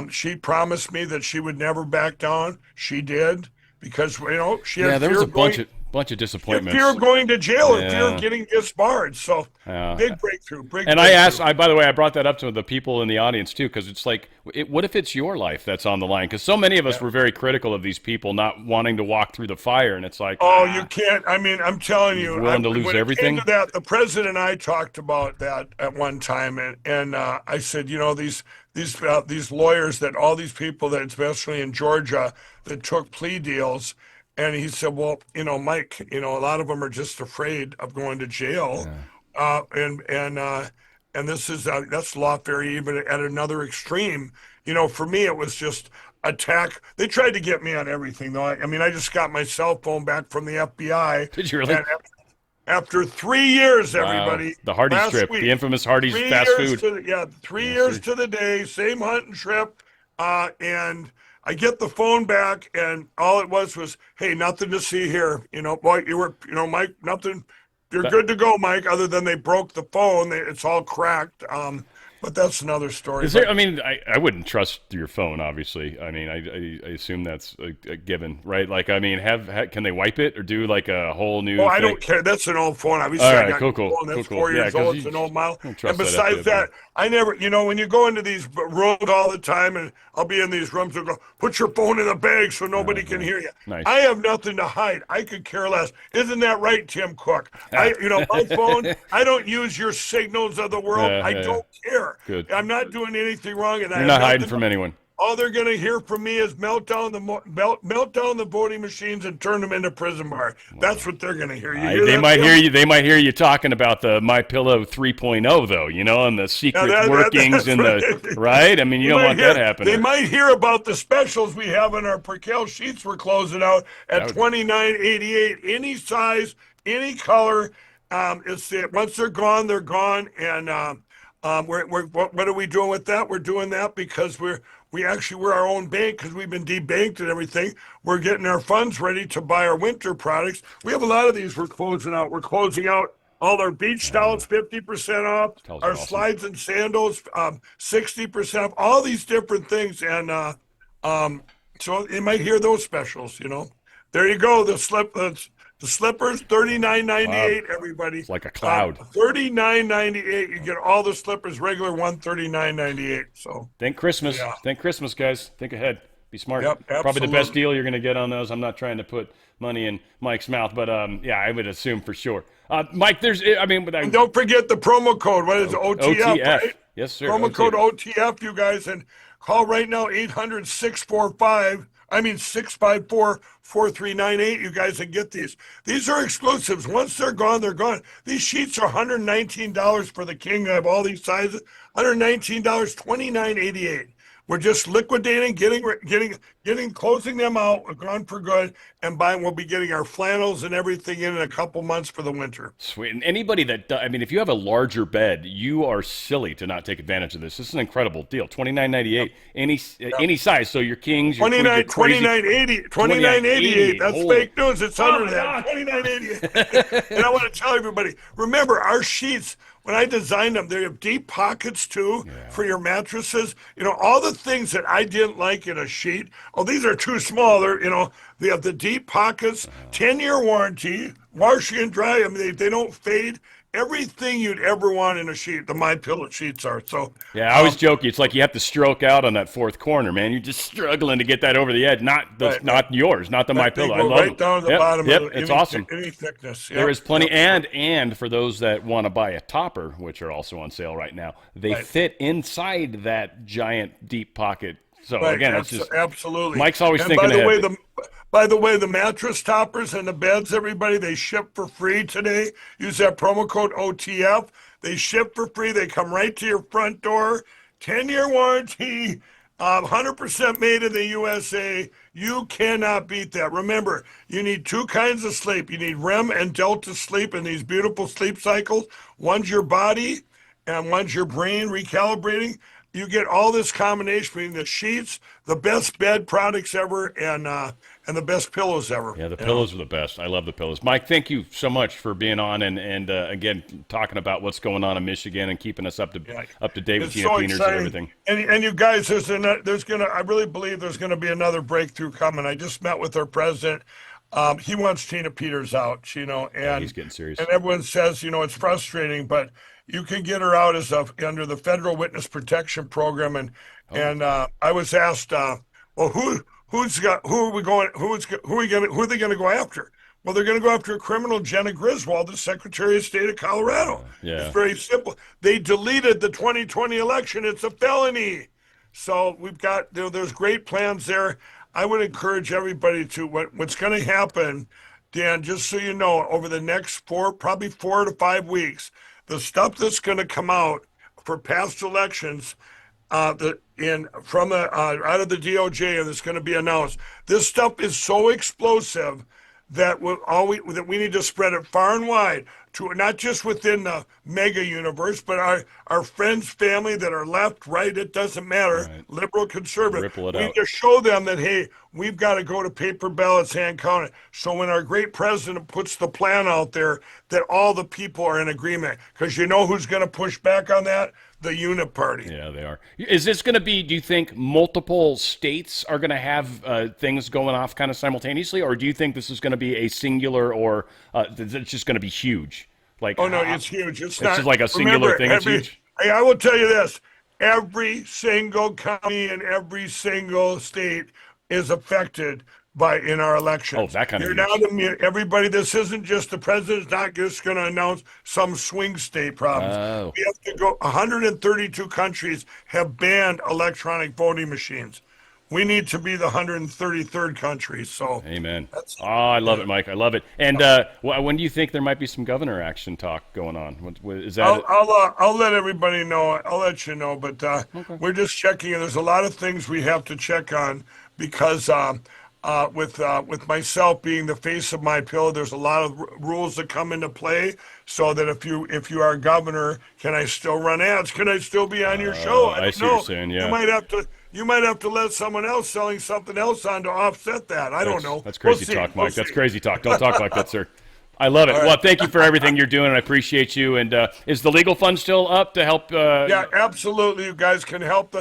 She promised me that she would never back down. She did. Because she had there fear was of bunch of disappointments. Fear of going to jail and fear of getting disbarred. So big breakthrough. And I asked, by the way, I brought that up to the people in the audience too, because it's like, what if it's your life that's on the line? Because so many of us were very critical of these people not wanting to walk through the fire, and it's like, you can't. I mean, I'm telling you, willing to lose everything. When it came to that, the president and I talked about that at one time, and I said, these lawyers, that all these people that, especially in Georgia, that took plea deals. And he said, well, Mike, a lot of them are just afraid of going to jail. Yeah. And this is, that's lawfare even at another extreme. For me, it was just attack. They tried to get me on everything though. I just got my cell phone back from the FBI. Did you really? After 3 years, everybody. The Hardee's trip, the infamous Hardee's fast food. 3 years to the day, same hunting trip. And I get the phone back, and all it was, hey, nothing to see here. Boy, Mike, nothing. You're good to go, Mike, other than they broke the phone. It's all cracked. But that's another story. I wouldn't trust your phone, obviously. I assume that's a given, right? Like, can they wipe it or do like a whole new thing? I don't care. That's an old phone. Obviously, all right, I got cool. Phone that's 4 years old. It's an old model. And besides that, I never, when you go into these rooms all the time, and I'll be in these rooms and go, put your phone in the bag so nobody can hear you. Nice. I have nothing to hide. I could care less. Isn't that right, Tim Cook? My phone, I don't use your signals of the world. I don't care. Good. I'm not doing anything wrong, and you're not hiding from anyone. all they're going to hear from me is melt down the voting machines and turn them into prison bar. That's what they're going to hear. They might hear you. They might hear you talking about the My Pillow 3.0, though. And the secret workings and the right. I mean, you don't want that happening. They might hear about the specials we have in our percale sheets. We're closing out at $29.88. Any size, any color. Once they're gone, they're gone. And what are we doing with that? We're doing that because we're our own bank because we've been debanked and everything. We're getting our funds ready to buy our winter products. We have a lot of these we're closing out. We're closing out all our beach towels, 50% off, our awesome. Slides and sandals, 60% off, all these different things. And so you might hear those specials, There you go, the slippers, $39.98, everybody. It's like a cloud. $39.98. You get all the slippers, regular $139.98. So thank Christmas. Yeah. Thank Christmas, guys. Think ahead. Be smart. Yep, probably the best deal you're going to get on those. I'm not trying to put money in Mike's mouth, but yeah, I would assume for sure. Mike, and don't forget the promo code. What is it? OTF, right? Yes, sir. Promo code OTF, you guys, and call right now, 654-4398, you guys, and get these. These are exclusives. Once they're gone, they're gone. These sheets are $119 for the king. I have all these sizes. $119, $29.88. We're just liquidating, closing them out. We're gone for good, and we'll be getting our flannels and everything in a couple months for the winter. Sweet. And anybody if you have a larger bed, you are silly to not take advantage of this. This is an incredible deal. $29.98, any size. So your kings, your $29.88. That's holy. Fake news. It's under that. $29.88. And I want to tell everybody, remember our sheets. When I designed them, they have deep pockets too for your mattresses. All the things that I didn't like in a sheet. Oh, these are too small. They have the deep pockets, 10-year warranty, washing and dry. I mean, they don't fade. Everything you'd ever want in a sheet, the My Pillow sheets are. So yeah, I always joke. It's like you have to stroke out on that fourth corner, man. You're just struggling to get that over the edge. Not yours, not the My Pillow. I love right down to the bottom. Yep, it's awesome. Any thickness. There is plenty, and for those that want to buy a topper, which are also on sale right now, they fit inside that giant deep pocket. So again, it's just absolutely. Mike's always thinking ahead. By the way, the mattress toppers and the beds, everybody, they ship for free today. Use that promo code OTF. They ship for free. They come right to your front door. 10-year warranty, 100% made in the USA. You cannot beat that. Remember, you need two kinds of sleep. You need REM and Delta sleep in these beautiful sleep cycles. One's your body and one's your brain recalibrating. You get all this combination between the sheets, the best bed products ever, and the best pillows ever. Yeah, the pillows are the best. I love the pillows. Mike, thank you so much for being on and again talking about what's going on in Michigan and keeping us up to date with Tina Peters and everything. And you guys, I really believe there's gonna be another breakthrough coming. I just met with our president. He wants Tina Peters out, and he's getting serious. And everyone says, it's frustrating, but you can get her out under the Federal Witness Protection Program. And I was asked, who are they going to go after? Well, they're going to go after a criminal, Jenna Griswold, the Secretary of State of Colorado. It's very simple. They deleted the 2020 election. It's a felony. So we've got, there's great plans there. I would encourage everybody to, what's going to happen, Dan, just so you know, over the next probably 4 to 5 weeks, the stuff that's going to come out for past elections, out of the DOJ, and it's going to be announced. This stuff is so explosive that we need to spread it far and wide to not just within the mega universe, but our friends, family that are left, right, it doesn't matter, liberal, conservative. We need to show them that, hey, we've got to go to paper ballots, hand counted. So when our great president puts the plan out there, that all the people are in agreement. Because you know who's going to push back on that? The Unit Party. Yeah, they are. Is this going to be, do you think multiple states are going to have things going off kind of simultaneously, or do you think this is going to be a singular, or it's just going to be huge? No, it's huge. It's not just like a singular thing. It's huge. Hey, I will tell you this. Every single county and every single state is affected in our election. Oh, that kind of Everybody, this isn't just the president's not just going to announce some swing state problems. Oh. We have to go. 132 countries have banned electronic voting machines. We need to be the 133rd country. So, amen. I love it, Mike. I love it. And when do you think there might be some governor action talk going on? Is that? I'll let everybody know. I'll let you know. But we're just checking. And there's a lot of things we have to check on because with myself being the face of My Pillow, there's a lot of rules that come into play. So that if you are governor, can I still run ads? Can I still be on your show? I see what you're saying. Yeah. You might have to let someone else selling something else on to offset that. I don't know. That's crazy talk, Mike. That's crazy talk. Don't talk like that, sir. I love it. Right. Well, thank you for everything you're doing, and I appreciate you. And is the legal fund still up to help? Yeah, absolutely. You guys can help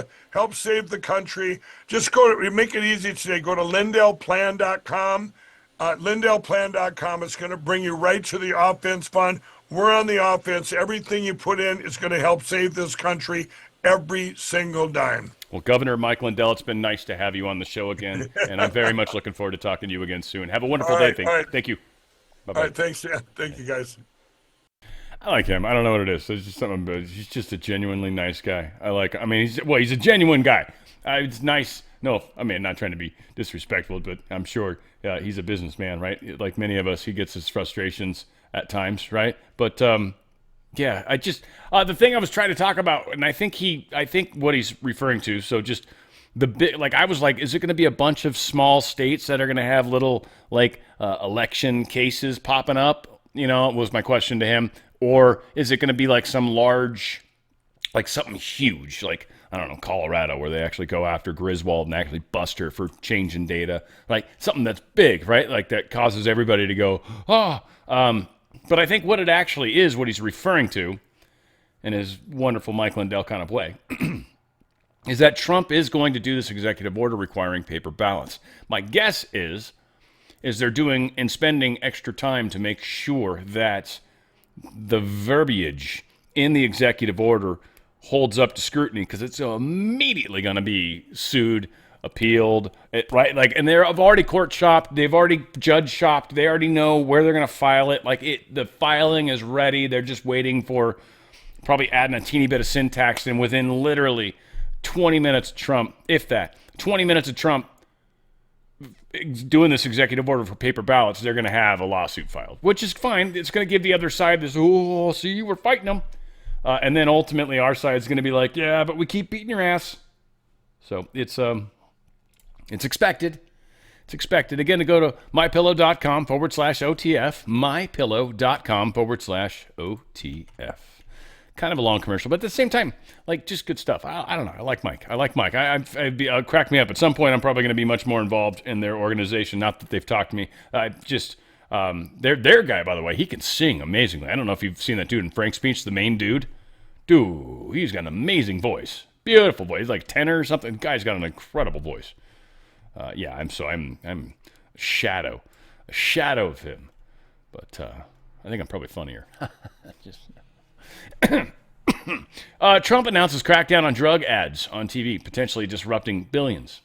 save the country. Just make it easy today. Go to lindellplan.com. Lindellplan.com. It's going to bring you right to the offense fund. We're on the offense. Everything you put in is going to help save this country every single dime. Well, Governor Mike Lindell, it's been nice to have you on the show again, and I'm very much looking forward to talking to you again soon. Have a wonderful day. Thank you. Bye-bye. All right, thanks. Yeah, thank you, guys. I like him. I don't know what it is. There's just something, but he's just a genuinely nice guy. He's a genuine guy. It's nice. No, I mean, not trying to be disrespectful, but I'm sure he's a businessman, right? Like many of us, he gets his frustrations at times, right? But yeah, I just the thing I was trying to talk about, and I think what he's referring to. So just the big, like I was like, is it going to be a bunch of small states that are going to have little election cases popping up? Was my question to him, or is it going to be like some large, like something huge, like I don't know, Colorado, where they actually go after Griswold and actually bust her for changing data, like something that's big, right? Like that causes everybody to go, but I think what it actually is, what he's referring to, in his wonderful Mike Lindell kind of way, is that Trump is going to do this executive order requiring paper ballots. My guess is they're doing and spending extra time to make sure that the verbiage in the executive order holds up to scrutiny, because it's immediately going to be sued, appealed, right? Like, and they've already court shopped, they've already judge shopped, they already know where they're going to file it. Like the filing is ready. They're just waiting for probably adding a teeny bit of syntax, and within literally 20 minutes of Trump, if that, 20 minutes of Trump doing this executive order for paper ballots, they're going to have a lawsuit filed, which is fine. It's going to give the other side this, see, we're fighting them. And then ultimately our side is going to be like, yeah, but we keep beating your ass. So it's expected. It's expected. Again, to go to mypillow.com/OTF, mypillow.com/OTF. Kind of a long commercial, but at the same time, like, just good stuff. I don't know. I like Mike. I'd crack me up. At some point, I'm probably going to be much more involved in their organization. Not that they've talked to me. Their guy, by the way, he can sing amazingly. I don't know if you've seen that dude in Frank's Speech, the main dude. Dude, he's got an amazing voice. Beautiful voice. He's like tenor or something. The guy's got an incredible voice. I'm a shadow of him. But I think I'm probably funnier. Trump announces crackdown on drug ads on TV, potentially disrupting billions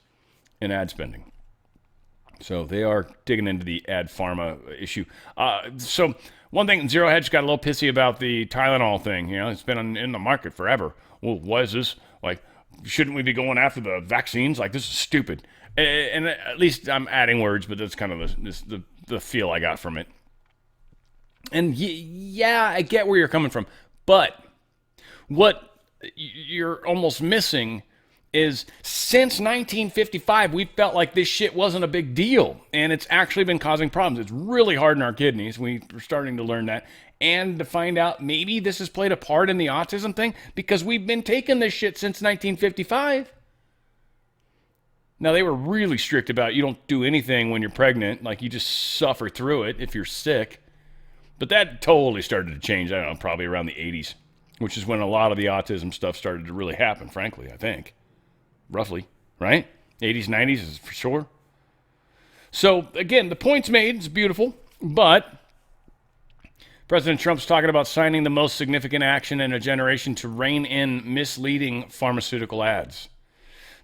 in ad spending. So they are digging into the ad pharma issue. So one thing, Zero Hedge got a little pissy about the Tylenol thing. It's been in the market forever. Well, what is this? Like, shouldn't we be going after the vaccines? Like, this is stupid. And at least I'm adding words, but that's kind of the feel I got from it. And yeah, I get where you're coming from. But what you're almost missing is since 1955, we felt like this shit wasn't a big deal. And it's actually been causing problems. It's really hard in our kidneys. We're starting to learn that. And to find out maybe this has played a part in the autism thing, because we've been taking this shit since 1955. Now, they were really strict about you don't do anything when you're pregnant. Like, you just suffer through it if you're sick. But that totally started to change, I don't know, probably around the 80s, which is when a lot of the autism stuff started to really happen, frankly, I think. Roughly, right? 80s, 90s is for sure. So, again, the point's made. It's beautiful. But President Trump's talking about signing the most significant action in a generation to rein in misleading pharmaceutical ads.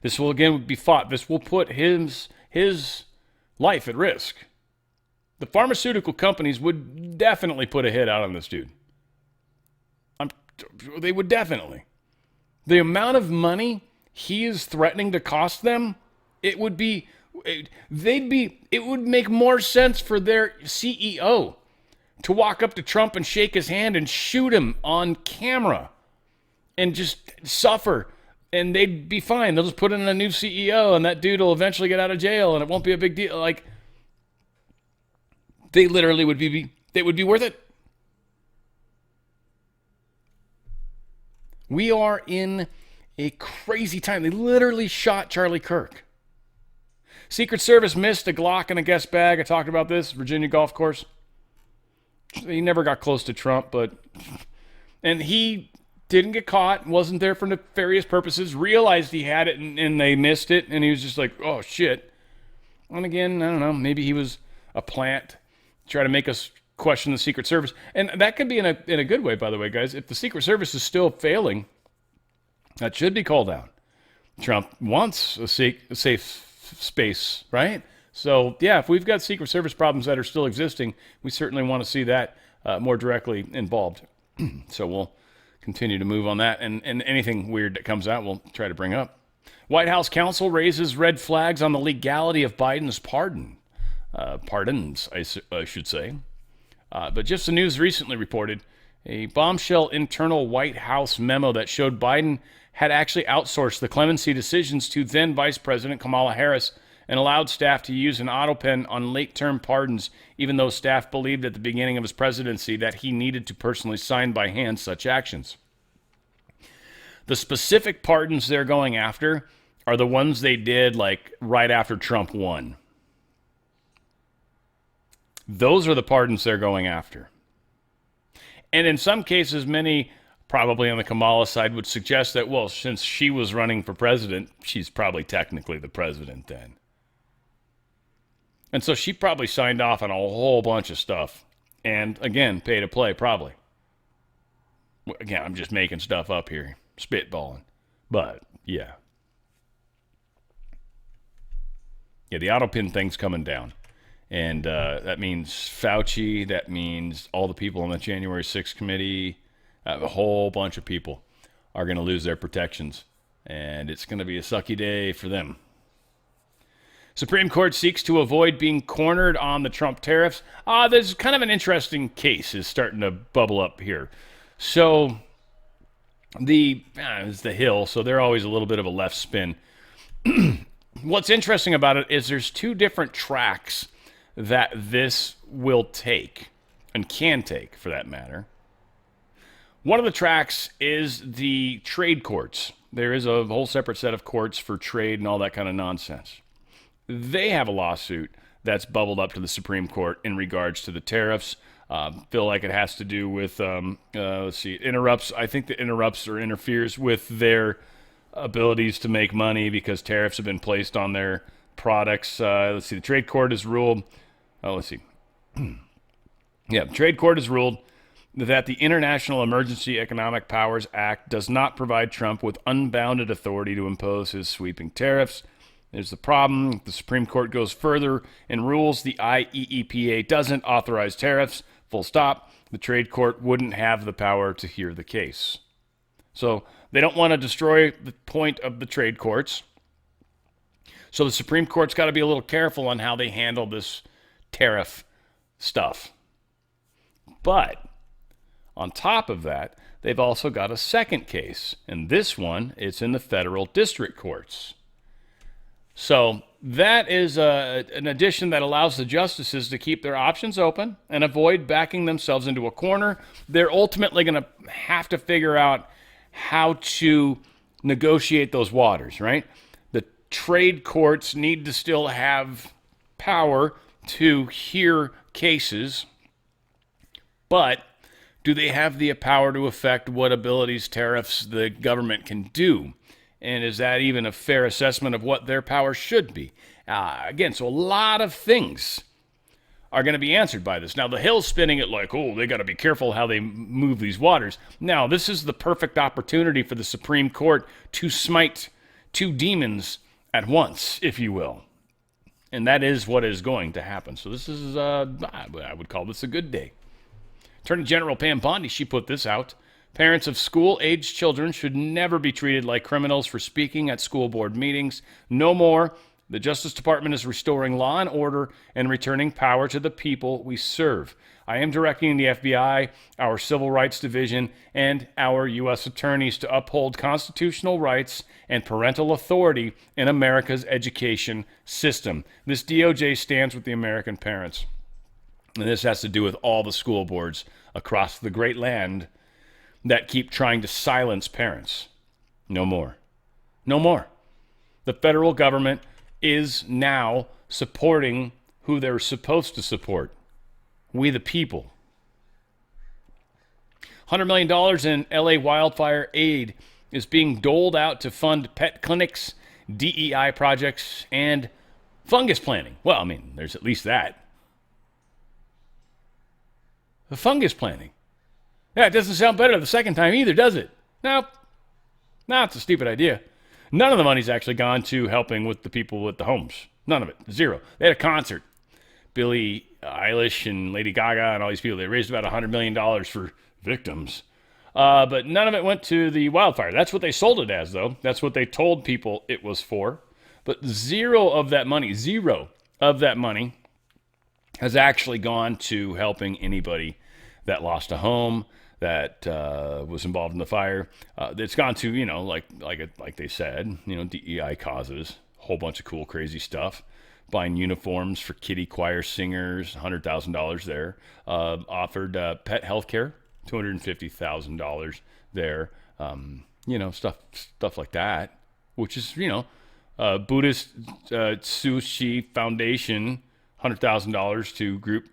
This will, again, be fought. This will put his life at risk. The pharmaceutical companies would definitely put a hit out on this dude. They would definitely. The amount of money he is threatening to cost them, it would make more sense for their CEO to walk up to Trump and shake his hand and shoot him on camera and just suffer, and they'd be fine. They'll just put in a new CEO, and that dude will eventually get out of jail, and it won't be a big deal. Like, they literally would be worth it. We are in a crazy time. They literally shot Charlie Kirk. Secret Service missed a Glock in a guest bag. I talked about this, Virginia golf course. He never got close to Trump, and he didn't get caught, wasn't there for nefarious purposes, realized he had it, and they missed it, and he was just like, oh, shit. And again, I don't know, maybe he was a plant, try to make us question the Secret Service. And that could be in a good way, by the way, guys. If the Secret Service is still failing, that should be called out. Trump wants a safe space, right? So, yeah, if we've got Secret Service problems that are still existing, we certainly want to see that more directly involved. So we'll continue to move on that. And anything weird that comes out, we'll try to bring up. White House counsel raises red flags on the legality of Biden's pardons, I should say. But just the news recently reported a bombshell internal White House memo that showed Biden had actually outsourced the clemency decisions to then Vice President Kamala Harris and allowed staff to use an auto pen on late-term pardons, even though staff believed at the beginning of his presidency that he needed to personally sign by hand such actions. The specific pardons they're going after are the ones they did like right after Trump won. Those are the pardons they're going after. And in some cases, many, probably on the Kamala side, would suggest that, well, since she was running for president, she's probably technically the president then. And so she probably signed off on a whole bunch of stuff. And again, pay to play, probably. Again, I'm just making stuff up here, spitballing. But, yeah. Yeah, the auto pin thing's coming down. And that means Fauci, that means all the people on the January 6th committee, a whole bunch of people are going to lose their protections. And it's going to be a sucky day for them. Supreme Court seeks to avoid being cornered on the Trump tariffs. There's kind of an interesting case is starting to bubble up here. So it's the Hill, so they're always a little bit of a left spin. What's interesting about it is there's two different tracks that this will take, and can take for that matter. One of the tracks is the trade courts. There is a whole separate set of courts for trade and all that kind of nonsense. They have a lawsuit that's bubbled up to the Supreme Court in regards to the tariffs. Feel like it has to do with, interrupts. I think that interrupts or interferes with their abilities to make money because tariffs have been placed on their products. The trade court has ruled. The trade court has ruled that the International Emergency Economic Powers Act does not provide Trump with unbounded authority to impose his sweeping tariffs. There's the problem. The Supreme Court goes further and rules the IEEPA doesn't authorize tariffs. Full stop. The trade court wouldn't have the power to hear the case. So they don't want to destroy the point of the trade courts. So the Supreme Court's got to be a little careful on how they handle this tariff stuff. But on top of that, they've also got a second case. And this one, it's in the federal district courts. So that is an addition that allows the justices to keep their options open and avoid backing themselves into a corner. They're ultimately going to have to figure out how to negotiate those waters, right? The trade courts need to still have power to hear cases, but do they have the power to affect what abilities tariffs the government can do? And is that even a fair assessment of what their power should be? Again, so a lot of things are going to be answered by this. Now, the Hill's spinning it like, oh, they got to be careful how they move these waters. Now, this is the perfect opportunity for the Supreme Court to smite two demons at once, if you will. And that is what is going to happen. So this is, I would call this a good day. Attorney General Pam Bondi, she put this out. Parents of school-aged children should never be treated like criminals for speaking at school board meetings. No more. The Justice Department is restoring law and order and returning power to the people we serve. I am directing the FBI, our Civil Rights Division, and our U.S. attorneys to uphold constitutional rights and parental authority in America's education system. This DOJ stands with the American parents. And this has to do with all the school boards across the great land that keep trying to silence parents. No more. No more. The federal government is now supporting who they're supposed to support. We the people. $100 million in LA wildfire aid is being doled out to fund pet clinics, DEI projects, and fungus planting. Well, I mean, there's at least that. The fungus planting. Yeah, it doesn't sound better the second time either, does it? No. No, it's a stupid idea. None of the money's actually gone to helping with the people with the homes. None of it. Zero. They had a concert. Billie Eilish and Lady Gaga and all these people, they raised about $100 million for victims. But none of it went to the wildfire. That's what they sold it as, though. That's what they told people it was for. But zero of that money has actually gone to helping anybody that lost a home, that was involved in the fire. It's gone to, like they said, DEI causes, a whole bunch of cool, crazy stuff. Buying uniforms for kiddie choir singers, $100,000 there. Offered pet health care, $250,000 there. Stuff like that, which is, Buddhist Sushi Foundation, $100,000 to group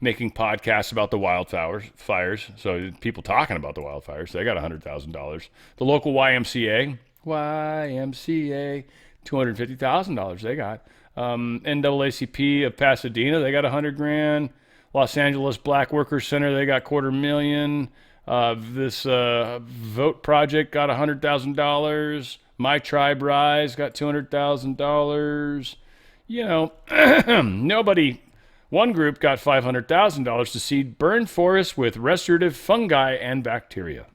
making podcasts about the wildfires. So people talking about the wildfires, they got $100,000. The local YMCA, $250,000 they got. NAACP of Pasadena, they got $100,000. Los Angeles Black Workers Center, they got $250,000. This Vote Project got $100,000. My Tribe Rise got $200,000. Nobody. One group got $500,000 to seed burned forests with restorative fungi and bacteria.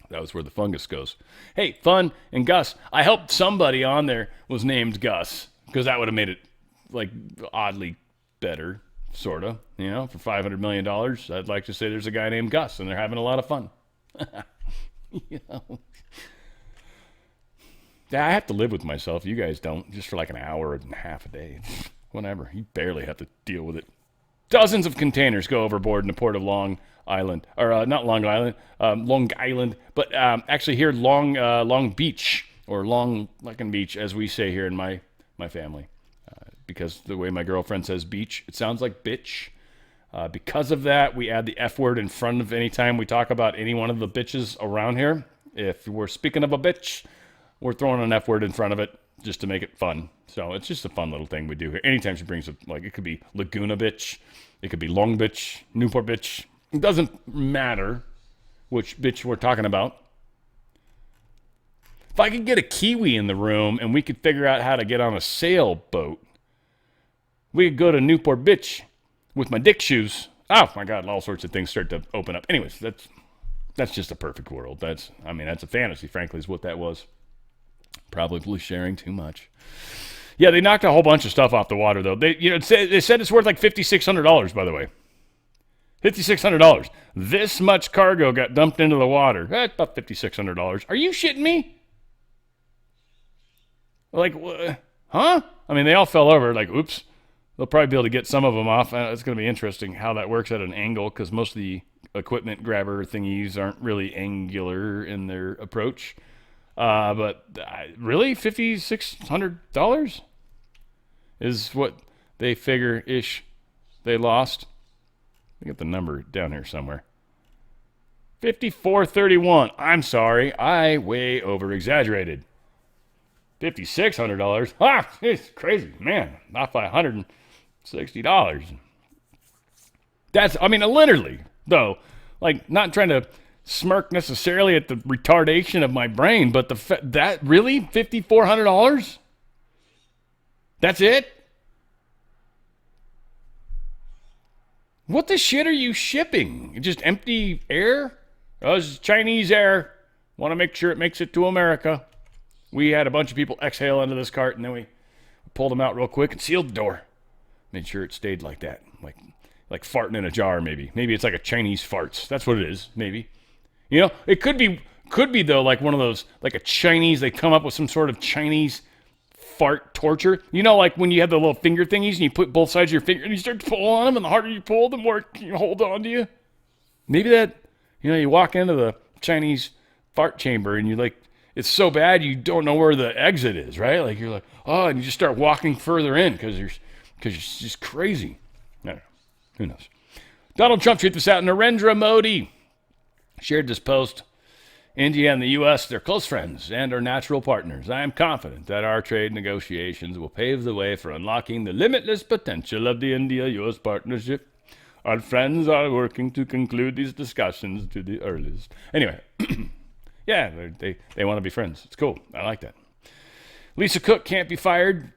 That was where the fungus goes. Hey, Fun and Gus. I hope somebody on there was named Gus, because that would have made it oddly better, sort of. For $500 million, I'd like to say there's a guy named Gus, and they're having a lot of fun. I have to live with myself. You guys don't, just for like an hour and a half a day. Whatever. You barely have to deal with it. Dozens of containers go overboard in the port of Long Island. Or not Long Island, Long Island. But actually here, Long Beach. Or Long Lickin' Beach, as we say here in my family. Because the way my girlfriend says beach, it sounds like bitch. Because of that, we add the F word in front of any time we talk about any one of the bitches around here. If we're speaking of a bitch, we're throwing an F word in front of it just to make it fun. So it's just a fun little thing we do here. Anytime she brings up, it could be Laguna bitch, it could be Long bitch, Newport bitch. It doesn't matter which bitch we're talking about. If I could get a Kiwi in the room and we could figure out how to get on a sailboat, we could go to Newport bitch with my dick shoes. Oh my God, all sorts of things start to open up. Anyways, that's just a perfect world. That's a fantasy, frankly, is what that was. Probably sharing too much. Yeah, they knocked a whole bunch of stuff off the water, though. They said it's worth like $5,600, by the way. $5,600. This much cargo got dumped into the water. That's about $5,600. Are you shitting me? Huh? They all fell over. Oops. They'll probably be able to get some of them off. It's going to be interesting how that works at an angle, because most of the equipment grabber thingies aren't really angular in their approach. But really, $5,600 is what they figure-ish they lost. I get the number down here somewhere. $5,431. I'm sorry, I way over-exaggerated. $5,600. It's crazy, man. Off by $160. That's, literally, though, not trying to smirk necessarily at the retardation of my brain, but that really $5,400? That's it? What the shit are you shipping? Just empty air? Oh, this is Chinese air. Want to make sure it makes it to America. We had a bunch of people exhale into this cart, and then we pulled them out real quick and sealed the door. Made sure it stayed like that, like farting in a jar. Maybe it's like a Chinese farts. That's what it is. Maybe, you know, it could be though, like one of those, like a Chinese. They come up with some sort of Chinese fart torture. You know, like when you have the little finger thingies and you put both sides of your finger and you start to pull on them, and the harder you pull, the more you hold on to you. Maybe that, you know, you walk into the Chinese fart chamber and you're like, it's so bad you don't know where the exit is, right? Like you're like, oh, and you just start walking further in because you're just crazy. I don't know. Who knows? Donald Trump tweeted this out. Narendra Modi shared this post. India and the U.S., they're close friends and are natural partners. I am confident that our trade negotiations will pave the way for unlocking the limitless potential of the India-U.S. partnership. Our friends are working to conclude these discussions to the earliest. Anyway, yeah, they want to be friends. It's cool. I like that. Lisa Cook can't be fired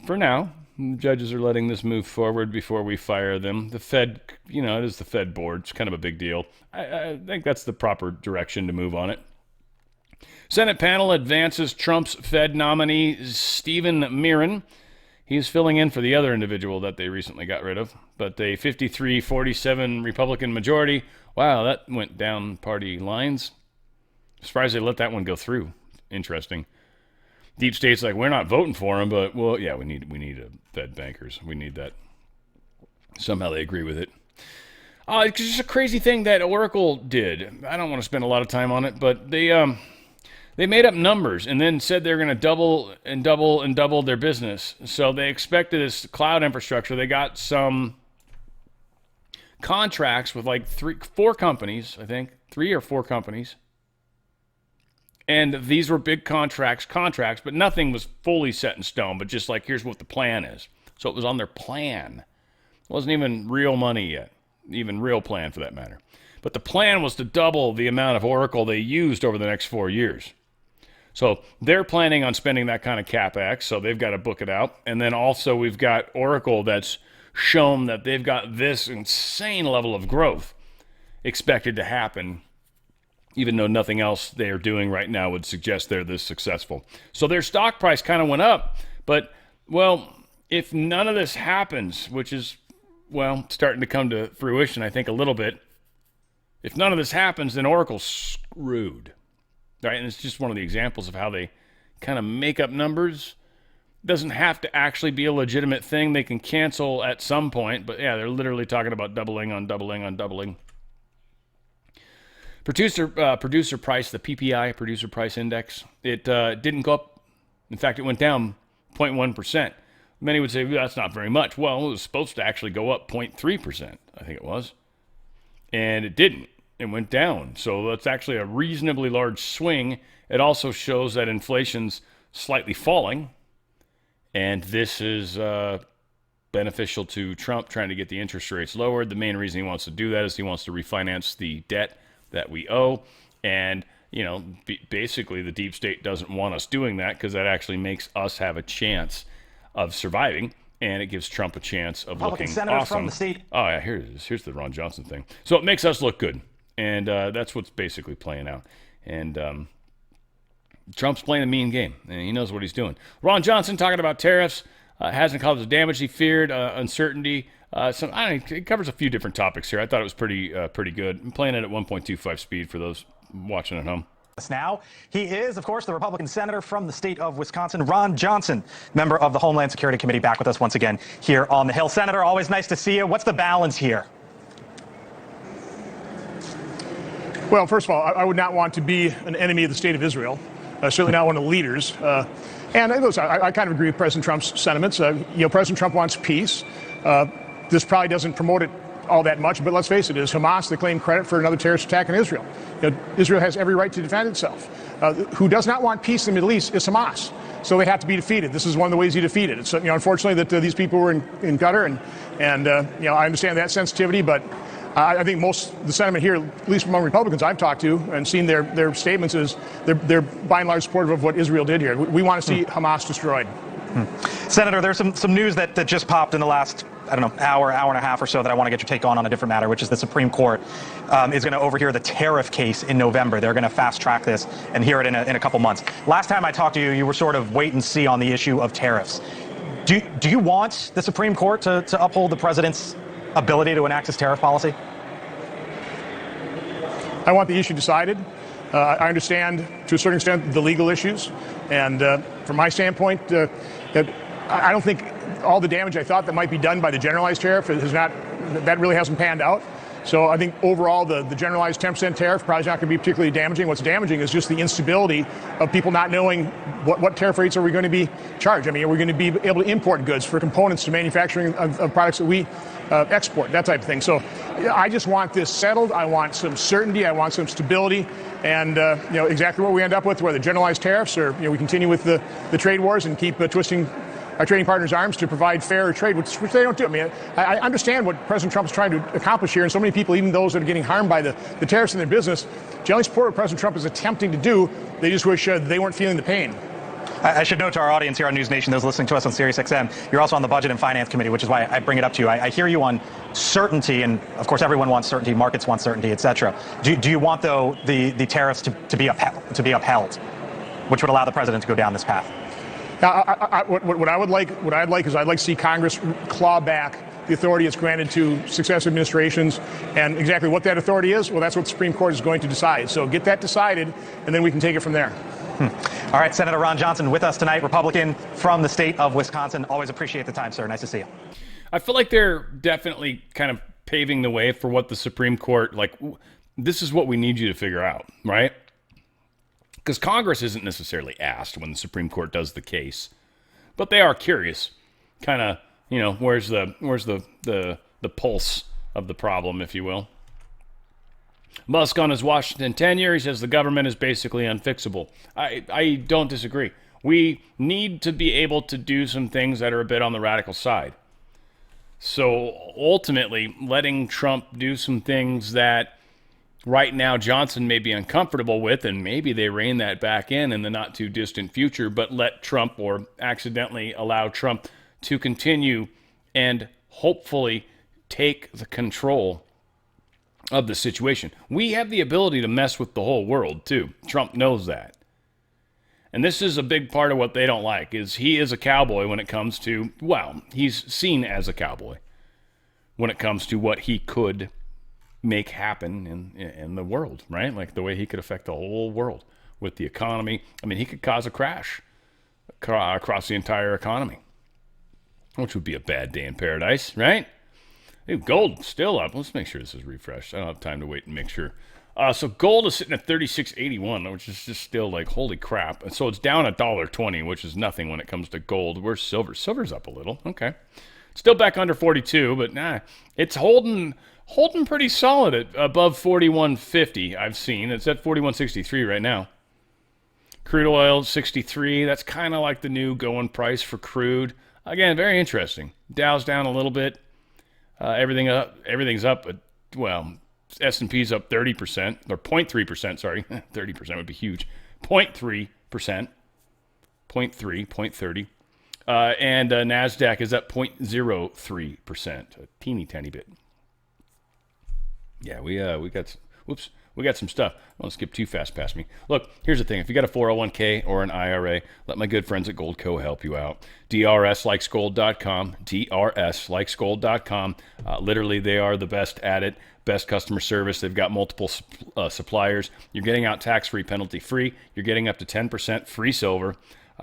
for now. The judges are letting this move forward before we fire them. The Fed, you know, it is the Fed board. It's kind of a big deal. I think that's the proper direction to move on it. Senate panel advances Trump's Fed nominee, Stephen Mirren. He's filling in for the other individual that they recently got rid of. But a 53-47 Republican majority. Wow, that went down party lines. Surprised they let that one go through. Interesting. Deep State's like, we're not voting for him, but, well, yeah, we need a Fed bankers. We need that. Somehow they agree with it. It's just a crazy thing that Oracle did. I don't want to spend a lot of time on it, but they made up numbers and then said they're going to double and double and double their business. So they expected this cloud infrastructure. They got some contracts with like 4 companies, I think, 3 or 4 companies. And these were big contracts, but nothing was fully set in stone, but just like, here's what the plan is. So it was on their plan. It wasn't even real money yet, even real plan for that matter. But the plan was to double the amount of Oracle they used over the next 4 years. So they're planning on spending that kind of CapEx, so they've got to book it out. And then also we've got Oracle that's shown that they've got this insane level of growth expected to happen, even though nothing else they are doing right now would suggest they're this successful. So their stock price kind of went up. But, well, if none of this happens, which is, well, starting to come to fruition, I think, a little bit. If none of this happens, then Oracle's screwed. Right? And it's just one of the examples of how they kind of make up numbers. It doesn't have to actually be a legitimate thing. They can cancel at some point. But, yeah, they're literally talking about doubling on doubling on doubling. Producer price, the PPI, producer price index, it didn't go up. In fact, it went down 0.1%. Many would say, well, that's not very much. Well, it was supposed to actually go up 0.3%, I think it was. And it didn't. It went down. So that's actually a reasonably large swing. It also shows that inflation's slightly falling. And this is beneficial to Trump trying to get the interest rates lowered. The main reason he wants to do that is he wants to refinance the debt that we owe. And, you know, basically the deep state doesn't want us doing that because that actually makes us have a chance of surviving, and it gives Trump a chance of looking awesome. From the state. Oh, yeah, here it is. Here's the Ron Johnson thing. So it makes us look good, and that's what's basically playing out. And Trump's playing a mean game, and he knows what he's doing. Ron Johnson talking about tariffs, hasn't caused the damage he feared, uncertainty. It covers a few different topics here. I thought it was pretty good. I'm playing it at 1.25 speed for those watching at home. Now, he is, of course, the Republican senator from the state of Wisconsin, Ron Johnson, member of the Homeland Security Committee, back with us once again here on the Hill. Senator, always nice to see you. What's the balance here? Well, first of all, I would not want to be an enemy of the state of Israel, certainly not one of the leaders. And listen, I kind of agree with President Trump's sentiments. President Trump wants peace. This probably doesn't promote it all that much, but let's face it, it's Hamas that claim credit for another terrorist attack in Israel. Israel has every right to defend itself. Who does not want peace in the Middle East is Hamas. So they have to be defeated. This is one of the ways you defeat it. It's unfortunately that these people were in Qatar, and I understand that sensitivity, but I think the sentiment here, at least among Republicans I've talked to and seen their statements, is they're by and large supportive of what Israel did here. We want to see Hamas destroyed. Senator, there's some news that just popped in the last, I don't know, hour and a half or so that I want to get your take on a different matter, which is the Supreme Court is going to overhear the tariff case in November. They're going to fast track this and hear it in a couple months. Last time I talked to you, you were sort of wait and see on the issue of tariffs. Do you want the Supreme Court to uphold the president's ability to enact his tariff policy? I want the issue decided. I understand, to a certain extent, the legal issues. And from my standpoint, I don't think all the damage I thought that might be done by the generalized tariff that really hasn't panned out. So I think overall the generalized 10% tariff probably is not going to be particularly damaging. What's damaging is just the instability of people not knowing what tariff rates are we going to be charged. I mean, are we going to be able to import goods for components to manufacturing of products that we export, that type of thing. So I just want this settled. I want some certainty. I want some stability. And exactly what we end up with, whether generalized tariffs or we continue with the trade wars and keep twisting our trading partners' arms to provide fair trade, which they don't do. I mean, I understand what President Trump is trying to accomplish here, and so many people, even those that are getting harmed by the tariffs in their business, generally support what President Trump is attempting to do. They just wish they weren't feeling the pain. I should note to our audience here on News Nation, those listening to us on Sirius XM, you're also on the Budget and Finance Committee, which is why I bring it up to you. I hear you on certainty, and of course everyone wants certainty, markets want certainty, et cetera. Do you want, though, the tariffs to be upheld, which would allow the president to go down this path? What I'd like is I'd like to see Congress claw back the authority it's granted to successive administrations, and exactly what that authority is, well, that's what the Supreme Court is going to decide. So get that decided, and then we can take it from there. All right, Senator Ron Johnson with us tonight, Republican from the state of Wisconsin. Always appreciate the time, sir. Nice to see you. I feel like they're definitely kind of paving the way for what the Supreme Court, this is what we need you to figure out, right? Because Congress isn't necessarily asked when the Supreme Court does the case, but they are curious, kind of, where's the pulse of the problem, if you will. Musk on his Washington tenure, he says the government is basically unfixable. I don't disagree. We need to be able to do some things that are a bit on the radical side. So ultimately, letting Trump do some things that right now Johnson may be uncomfortable with, and maybe they rein that back in the not too distant future, but let Trump, or accidentally allow Trump to continue and hopefully take the control of the situation. We have the ability to mess with the whole world too. Trump knows that. And this is a big part of what they don't like, is he is a cowboy when it comes to, he's seen as a cowboy when it comes to what he could make happen in the world, right? Like the way he could affect the whole world with the economy. I mean, he could cause a crash across the entire economy, which would be a bad day in paradise, right? Hey, gold still up. Let's make sure this is refreshed. I don't have time to wait and make sure. So gold is sitting at $36.81, which is just still like, holy crap. And so it's down $1.20, which is nothing when it comes to gold. Where's silver? Silver's up a little. Okay. Still back under 42, but it's holding pretty solid at above 41.50. I've seen it's at 41.63 right now. Crude oil 63. That's kind of like the new going price for crude. Again, very interesting. Dow's down a little bit. Everything's up. S&P's up 30% or 0.3%. Sorry, 30% would be huge. 0.3%, 0.30. And Nasdaq is up 0.03%, a teeny tiny bit. Yeah, we got some stuff. I don't skip too fast past me. Look, here's the thing. If you got a 401k or an IRA, let my good friends at Goldco help you out. DRSlikesgold.com, DRSlikesgold.com. Literally, they are the best at it. Best customer service. They've got multiple suppliers. You're getting out tax-free, penalty-free. You're getting up to 10% free silver.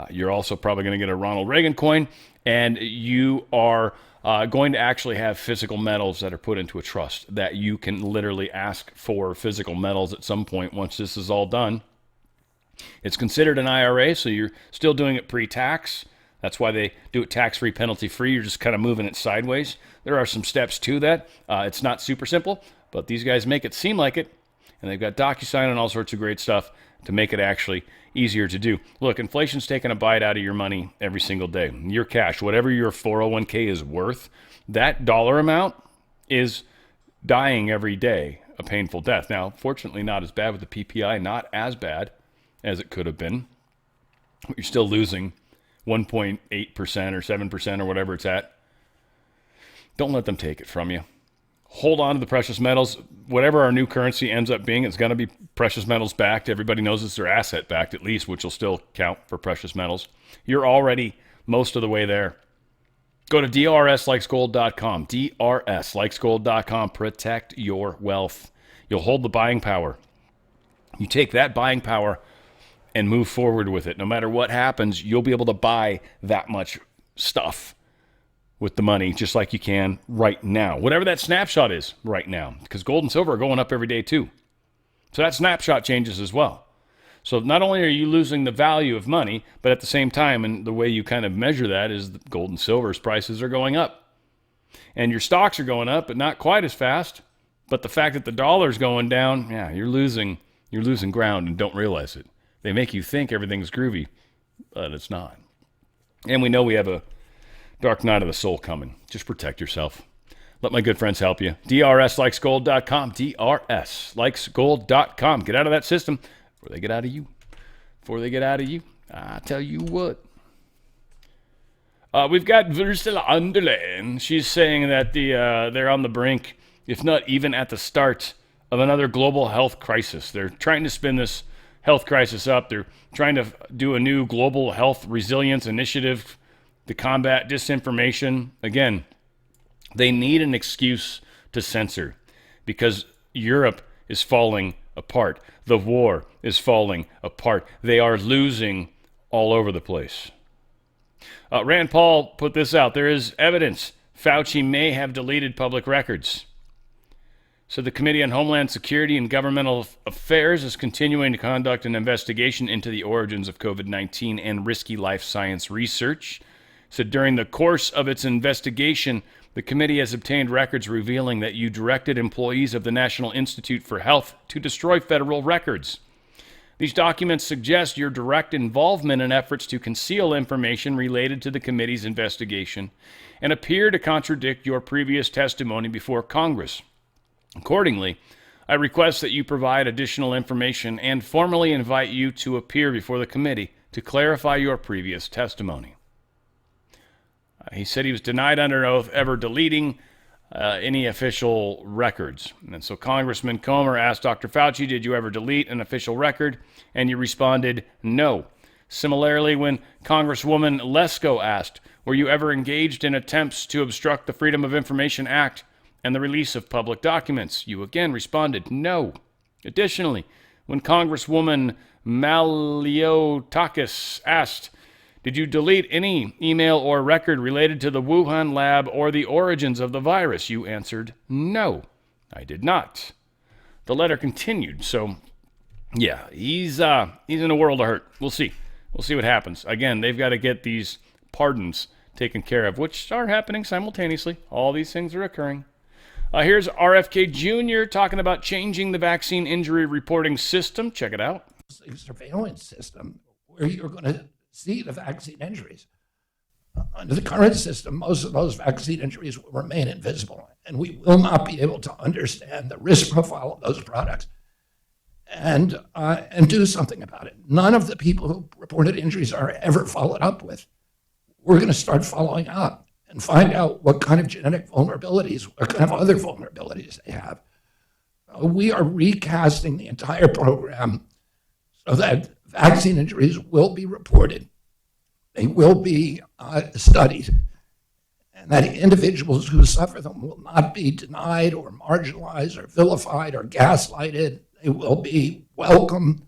You're also probably going to get a Ronald Reagan coin, and you are going to actually have physical metals that are put into a trust that you can literally ask for physical metals at some point once this is all done. It's considered an IRA, so you're still doing it pre-tax. That's why they do it tax-free, penalty-free. You're just kind of moving it sideways. There are some steps to that. It's not super simple, but these guys make it seem like it, and they've got DocuSign and all sorts of great stuff to make it actually easier to do. Look, inflation's taking a bite out of your money every single day. Your cash, whatever your 401k is worth, that dollar amount is dying every day a painful death. Now, fortunately, not as bad with the PPI, not as bad as it could have been. You're still losing 1.8% or 7% or whatever it's at. Don't let them take it from you. Hold on to the precious metals. Whatever our new currency ends up being, it's going to be precious metals backed. Everybody knows it's their asset backed at least, which will still count for precious metals. You're already most of the way there. Go to drslikesgold.com. drslikesgold.com. Protect your wealth. You'll hold the buying power. You take that buying power and move forward with it. No matter what happens, you'll be able to buy that much stuff with the money, just like you can right now. Whatever that snapshot is right now, because gold and silver are going up every day too. So that snapshot changes as well. So not only are you losing the value of money, but at the same time, and the way you kind of measure that is the gold and silver's prices are going up. And your stocks are going up, but not quite as fast. But the fact that the dollar's going down, yeah, you're losing ground and don't realize it. They make you think everything's groovy, but it's not. And we know we have a dark night of the soul coming. Just protect yourself. Let my good friends help you. drslikesgold.com. drslikesgold.com. Get out of that system before they get out of you. Before they get out of you, I tell you what. We've got Ursula Underland. She's saying that they're on the brink, if not even at the start, of another global health crisis. They're trying to spin this health crisis up. They're trying to do a new global health resilience initiative to combat disinformation. Again, they need an excuse to censor because Europe is falling apart. The war is falling apart. They are losing all over the place. Rand Paul put this out. There is evidence Fauci may have deleted public records. So the Committee on Homeland Security and Governmental Affairs is continuing to conduct an investigation into the origins of COVID-19 and risky life science research. So during the course of its investigation, the committee has obtained records revealing that you directed employees of the National Institute for Health to destroy federal records. These documents suggest your direct involvement in efforts to conceal information related to the committee's investigation and appear to contradict your previous testimony before Congress. Accordingly, I request that you provide additional information and formally invite you to appear before the committee to clarify your previous testimony. He said he was denied under oath ever deleting any official records. And so Congressman Comer asked Dr. Fauci, did you ever delete an official record? And you responded, no. Similarly, when Congresswoman Lesko asked, were you ever engaged in attempts to obstruct the Freedom of Information Act and the release of public documents? You again responded, no. Additionally, when Congresswoman Maliotakis asked, did you delete any email or record related to the Wuhan lab or the origins of the virus? You answered, no, I did not. The letter continued. So, yeah, he's in a world of hurt. We'll see. We'll see what happens. Again, they've got to get these pardons taken care of, which are happening simultaneously. All these things are occurring. Here's RFK Jr. talking about changing the vaccine injury reporting system. Check it out. Surveillance system where you're going to see the vaccine injuries. Under the current system, most of those vaccine injuries will remain invisible, and we will not be able to understand the risk profile of those products and do something about it. None of the people who reported injuries are ever followed up with. We're going to start following up and find out what kind of genetic vulnerabilities, what kind of other vulnerabilities they have. We are recasting the entire program so that vaccine injuries will be reported. They will be studied, and that individuals who suffer them will not be denied or marginalized or vilified or gaslighted. They will be welcome,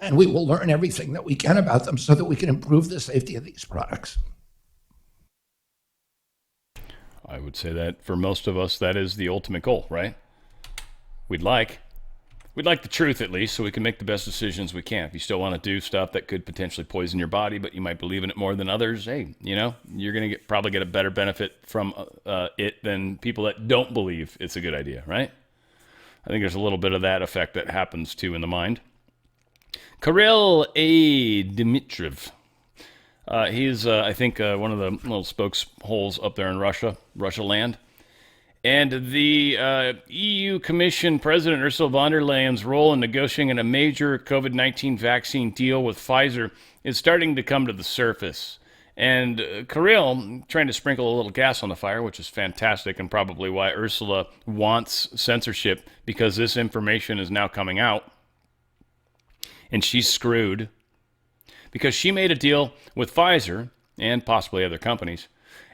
and we will learn everything that we can about them so that we can improve the safety of these products. I would say that for most of us, that is the ultimate goal, right? We'd like the truth at least, so we can make the best decisions we can. If you still want to do stuff that could potentially poison your body, but you might believe in it more than others, hey, you're going to probably get a better benefit from it than people that don't believe it's a good idea, right? I think there's a little bit of that effect that happens too in the mind. Kirill A. Dmitriev. He's, I think, one of the little spokesholes up there in Russia land. And the EU Commission President Ursula von der Leyen's role in negotiating a major COVID-19 vaccine deal with Pfizer is starting to come to the surface. And Kirill trying to sprinkle a little gas on the fire, which is fantastic and probably why Ursula wants censorship, because this information is now coming out. And she's screwed because she made a deal with Pfizer and possibly other companies.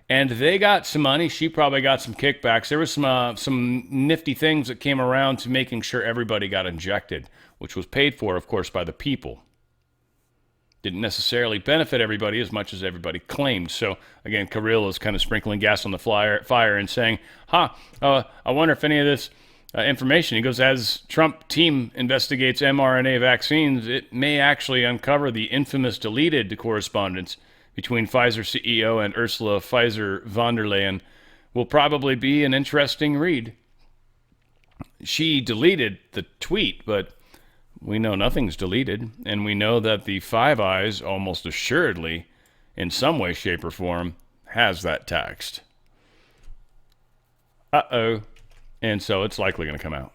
And they got some money. She probably got some kickbacks. There was some nifty things that came around to making sure everybody got injected, which was paid for, of course, by the people. Didn't necessarily benefit everybody as much as everybody claimed. So, again, Kirill is kind of sprinkling gas on the fire and saying, I wonder if any of this information, he goes, as Trump team investigates mRNA vaccines, it may actually uncover the infamous deleted correspondence between Pfizer CEO and Ursula Pfizer von der Leyen. Will probably be an interesting read. She deleted the tweet, but we know nothing's deleted, and we know that the Five Eyes almost assuredly, in some way, shape, or form, has that text. Uh-oh. And so it's likely going to come out.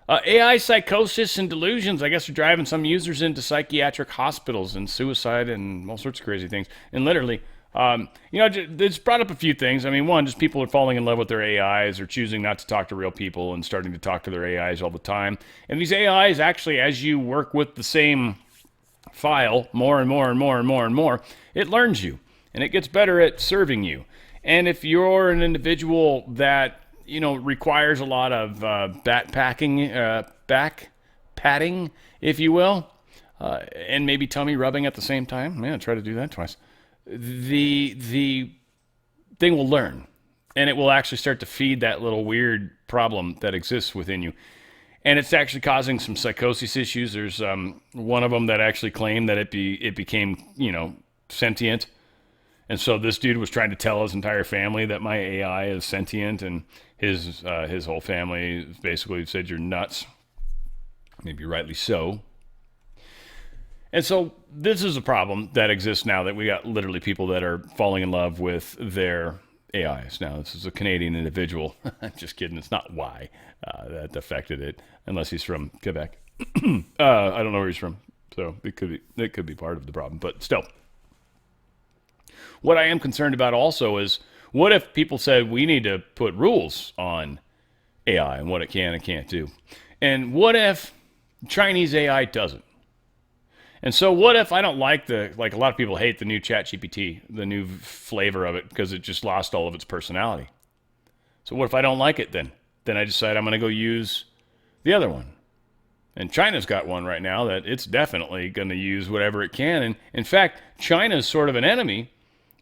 AI psychosis and delusions, I guess, are driving some users into psychiatric hospitals and suicide and all sorts of crazy things. And literally, it's brought up a few things. I mean, one, just people are falling in love with their AIs or choosing not to talk to real people and starting to talk to their AIs all the time. And these AIs actually, as you work with the same file more and more and more and more and more, it learns you and it gets better at serving you. And if you're an individual that requires a lot of back patting, if you will, and maybe tummy rubbing at the same time. Man, try to do that twice. The thing will learn, and it will actually start to feed that little weird problem that exists within you. And it's actually causing some psychosis issues. There's one of them that actually claimed that it became, sentient. And so this dude was trying to tell his entire family that my AI is sentient, and his whole family basically said, "You're nuts." Maybe rightly so. And so this is a problem that exists now, that we got literally people that are falling in love with their AIs. Now, this is a Canadian individual. Just kidding. It's not why that affected it, unless he's from Quebec. I don't know where he's from, so it could be part of the problem, but still. What I am concerned about also is, what if people said we need to put rules on AI and what it can and can't do? And what if Chinese AI doesn't? And so what if I don't like a lot of people hate the new ChatGPT, the new flavor of it, because it just lost all of its personality. So what if I don't like it then? Then I decide I'm going to go use the other one. And China's got one right now that it's definitely going to use whatever it can. And in fact, China's sort of an enemy,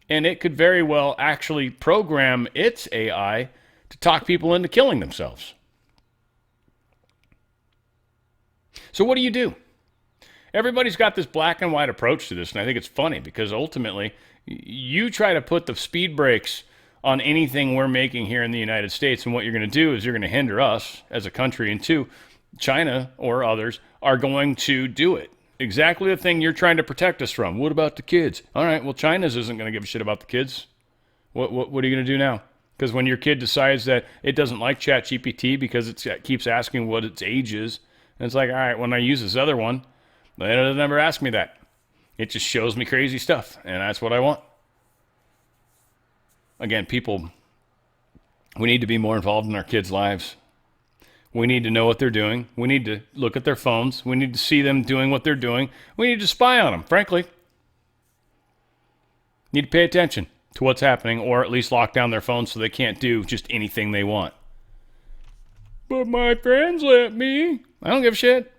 and it could very well actually program its AI to talk people into killing themselves. So what do you do? Everybody's got this black and white approach to this, and I think it's funny because ultimately you try to put the speed brakes on anything we're making here in the United States, and what you're going to do is you're going to hinder us as a country, and two, China or others are going to do it. Exactly the thing you're trying to protect us from. What about the kids? All right, well, China's isn't going to give a shit about the kids. What are you going to do now? Because when your kid decides that it doesn't like ChatGPT because it keeps asking what its age is, and it's like, all right, when I use this other one, it'll never ask me that. It just shows me crazy stuff, and that's what I want. Again, people, we need to be more involved in our kids' lives. We need to know what they're doing. We need to look at their phones. We need to see them doing what they're doing. We need to spy on them, frankly. Need to pay attention to what's happening, or at least lock down their phones so they can't do just anything they want. But my friends let me. I don't give a shit.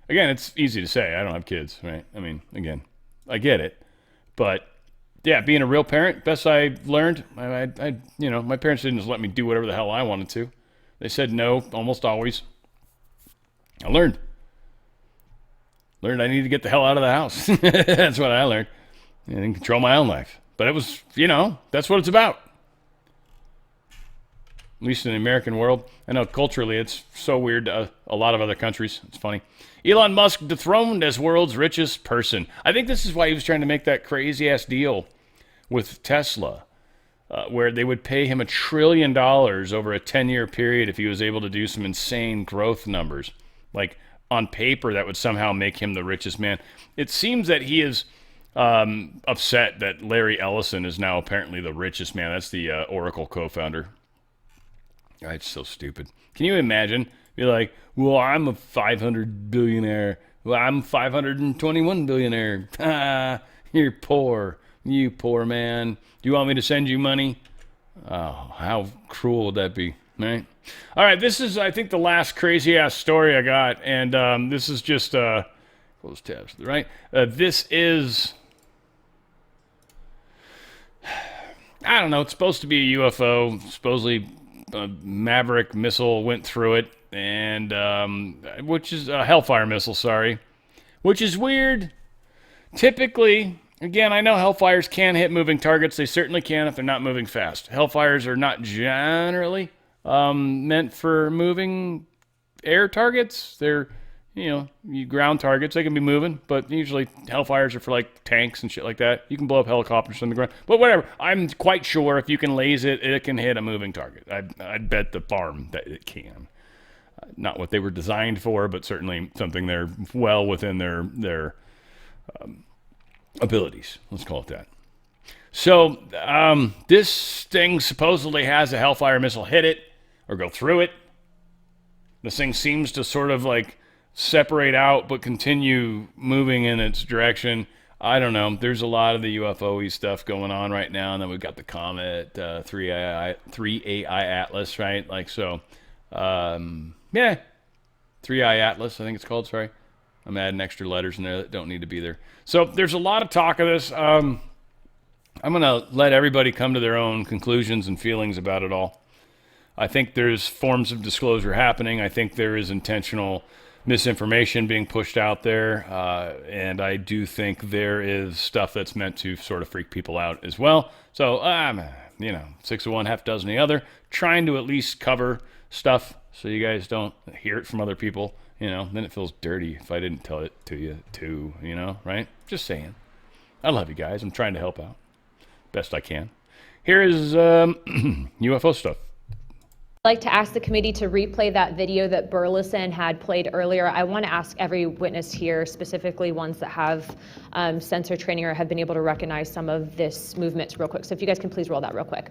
Again, it's easy to say. I don't have kids, right? I mean, again, I get it. But yeah, being a real parent, best I learned, my parents didn't just let me do whatever the hell I wanted to. They said no almost always. I learned I needed to get the hell out of the house. That's what I learned. And control my own life. But it was, that's what it's about. At least in the American world. I know culturally it's so weird to a lot of other countries. It's funny. Elon Musk dethroned as world's richest person. I think this is why he was trying to make that crazy-ass deal with Tesla, where they would pay him $1 trillion over a 10-year period if he was able to do some insane growth numbers. Like, on paper, that would somehow make him the richest man. It seems that he is upset that Larry Ellison is now apparently the richest man. That's the Oracle co-founder. Oh, it's so stupid. Can you imagine? Be like, well, I'm a 500 billionaire. Well, I'm 521 billionaire. Ah, you're poor. You poor man. Do you want me to send you money? Oh, how cruel would that be, right? All right, this is, I think, the last crazy-ass story I got, and this is just, close tabs, right? This is, I don't know, it's supposed to be a UFO. Supposedly, a Maverick missile went through it, and, which is a Hellfire missile, sorry, which is weird. Typically, again, I know Hellfires can hit moving targets. They certainly can if they're not moving fast. Hellfires are not generally meant for moving air targets. They're, ground targets. They can be moving, but usually Hellfires are for like tanks and shit like that. You can blow up helicopters from the ground, but whatever. I'm quite sure if you can laser it, it can hit a moving target. I'd bet the farm that it can. Not what they were designed for, but certainly something they're well within their abilities. Let's call it that. So this thing supposedly has a Hellfire missile hit it or go through it. This thing seems to sort of like separate out but continue moving in its direction. I don't know. There's a lot of the UFO-y stuff going on right now, and then we've got the Comet 3AI Atlas, right? Like so. Yeah, 3i Atlas, I think it's called, sorry. I'm adding extra letters in there that don't need to be there. So there's a lot of talk of this. I'm going to let everybody come to their own conclusions and feelings about it all. I think there's forms of disclosure happening. I think there is intentional misinformation being pushed out there. And I do think there is stuff that's meant to sort of freak people out as well. So, 6 of one, half dozen the other, trying to at least cover stuff so you guys don't hear it from other people. Then it feels dirty if I didn't tell it to you too, right? Just saying. I love you guys. I'm trying to help out best I can. Here is UFO stuff. I'd like to ask the committee to replay that video that Burleson had played earlier. I want to ask every witness here, specifically ones that have sensor training or have been able to recognize some of this movement real quick. So if you guys can please roll that real quick.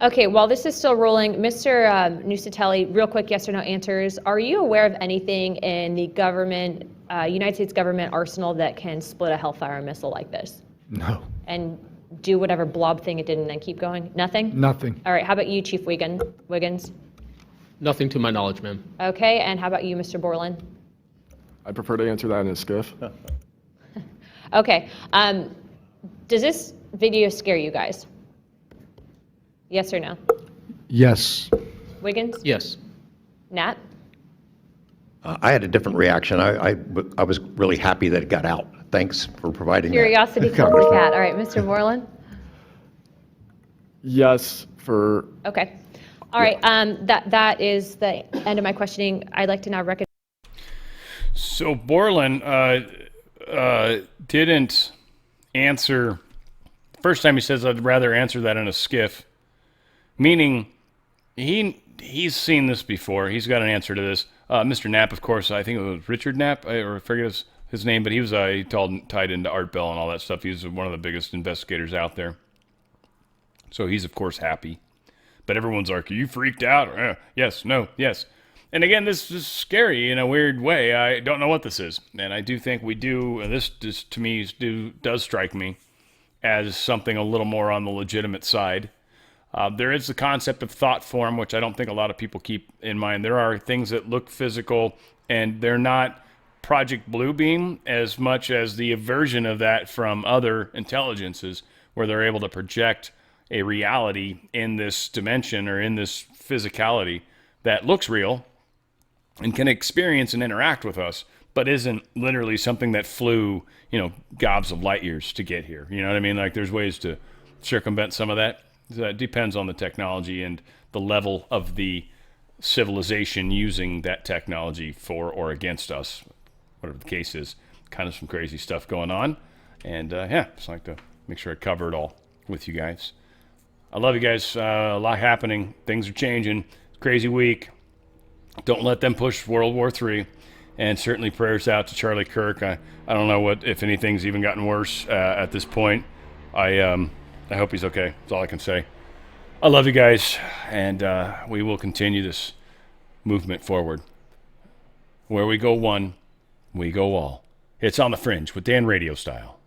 Okay, while this is still rolling, Mr. Nusatelli, real quick yes or no answers. Are you aware of anything in the government, United States government arsenal that can split a Hellfire missile like this? No. And do whatever blob thing it did and then keep going? Nothing? Nothing. All right, how about you, Chief Wiggins? Nothing to my knowledge, ma'am. Okay, and how about you, Mr. Borland? I prefer to answer that in a skiff. Okay, does this video scare you guys? Yes or no? Yes. Wiggins? Yes. Nat? I had a different reaction. I was really happy that it got out. Thanks for providing Curiosity that. killed the cat. All right, Mr. Borland? Yes, for... Okay. All right, that is the end of my questioning. I'd like to now recognize... So Borland didn't answer... First time he says, I'd rather answer that in a skiff. Meaning, he's seen this before. He's got an answer to this. Mr. Knapp, of course, I think it was Richard Knapp, or I forget his name, but he was tied into Art Bell and all that stuff. He's one of the biggest investigators out there. So he's, of course, happy. But everyone's like, are you freaked out? Yes, no, yes. And again, this is scary in a weird way. I don't know what this is. And I do think we do, and this to me does strike me as something a little more on the legitimate side. There is the concept of thought form, which I don't think a lot of people keep in mind. There are things that look physical, and they're not Project Bluebeam as much as the aversion of that from other intelligences, where they're able to project, a reality in this dimension or in this physicality that looks real and can experience and interact with us, but isn't literally something that flew, gobs of light years to get here. You know what I mean? Like, there's ways to circumvent some of that. That depends on the technology and the level of the civilization using that technology for or against us, whatever the case is. Kind of some crazy stuff going on. And just like to make sure I cover it all with you guys. I love you guys. A lot happening. Things are changing. Crazy week. Don't let them push World War III. And certainly prayers out to Charlie Kirk. I don't know if anything's even gotten worse at this point. I hope he's okay. That's all I can say. I love you guys, and we will continue this movement forward. Where we go one, we go all. It's On the Fringe with Dan Radio Style.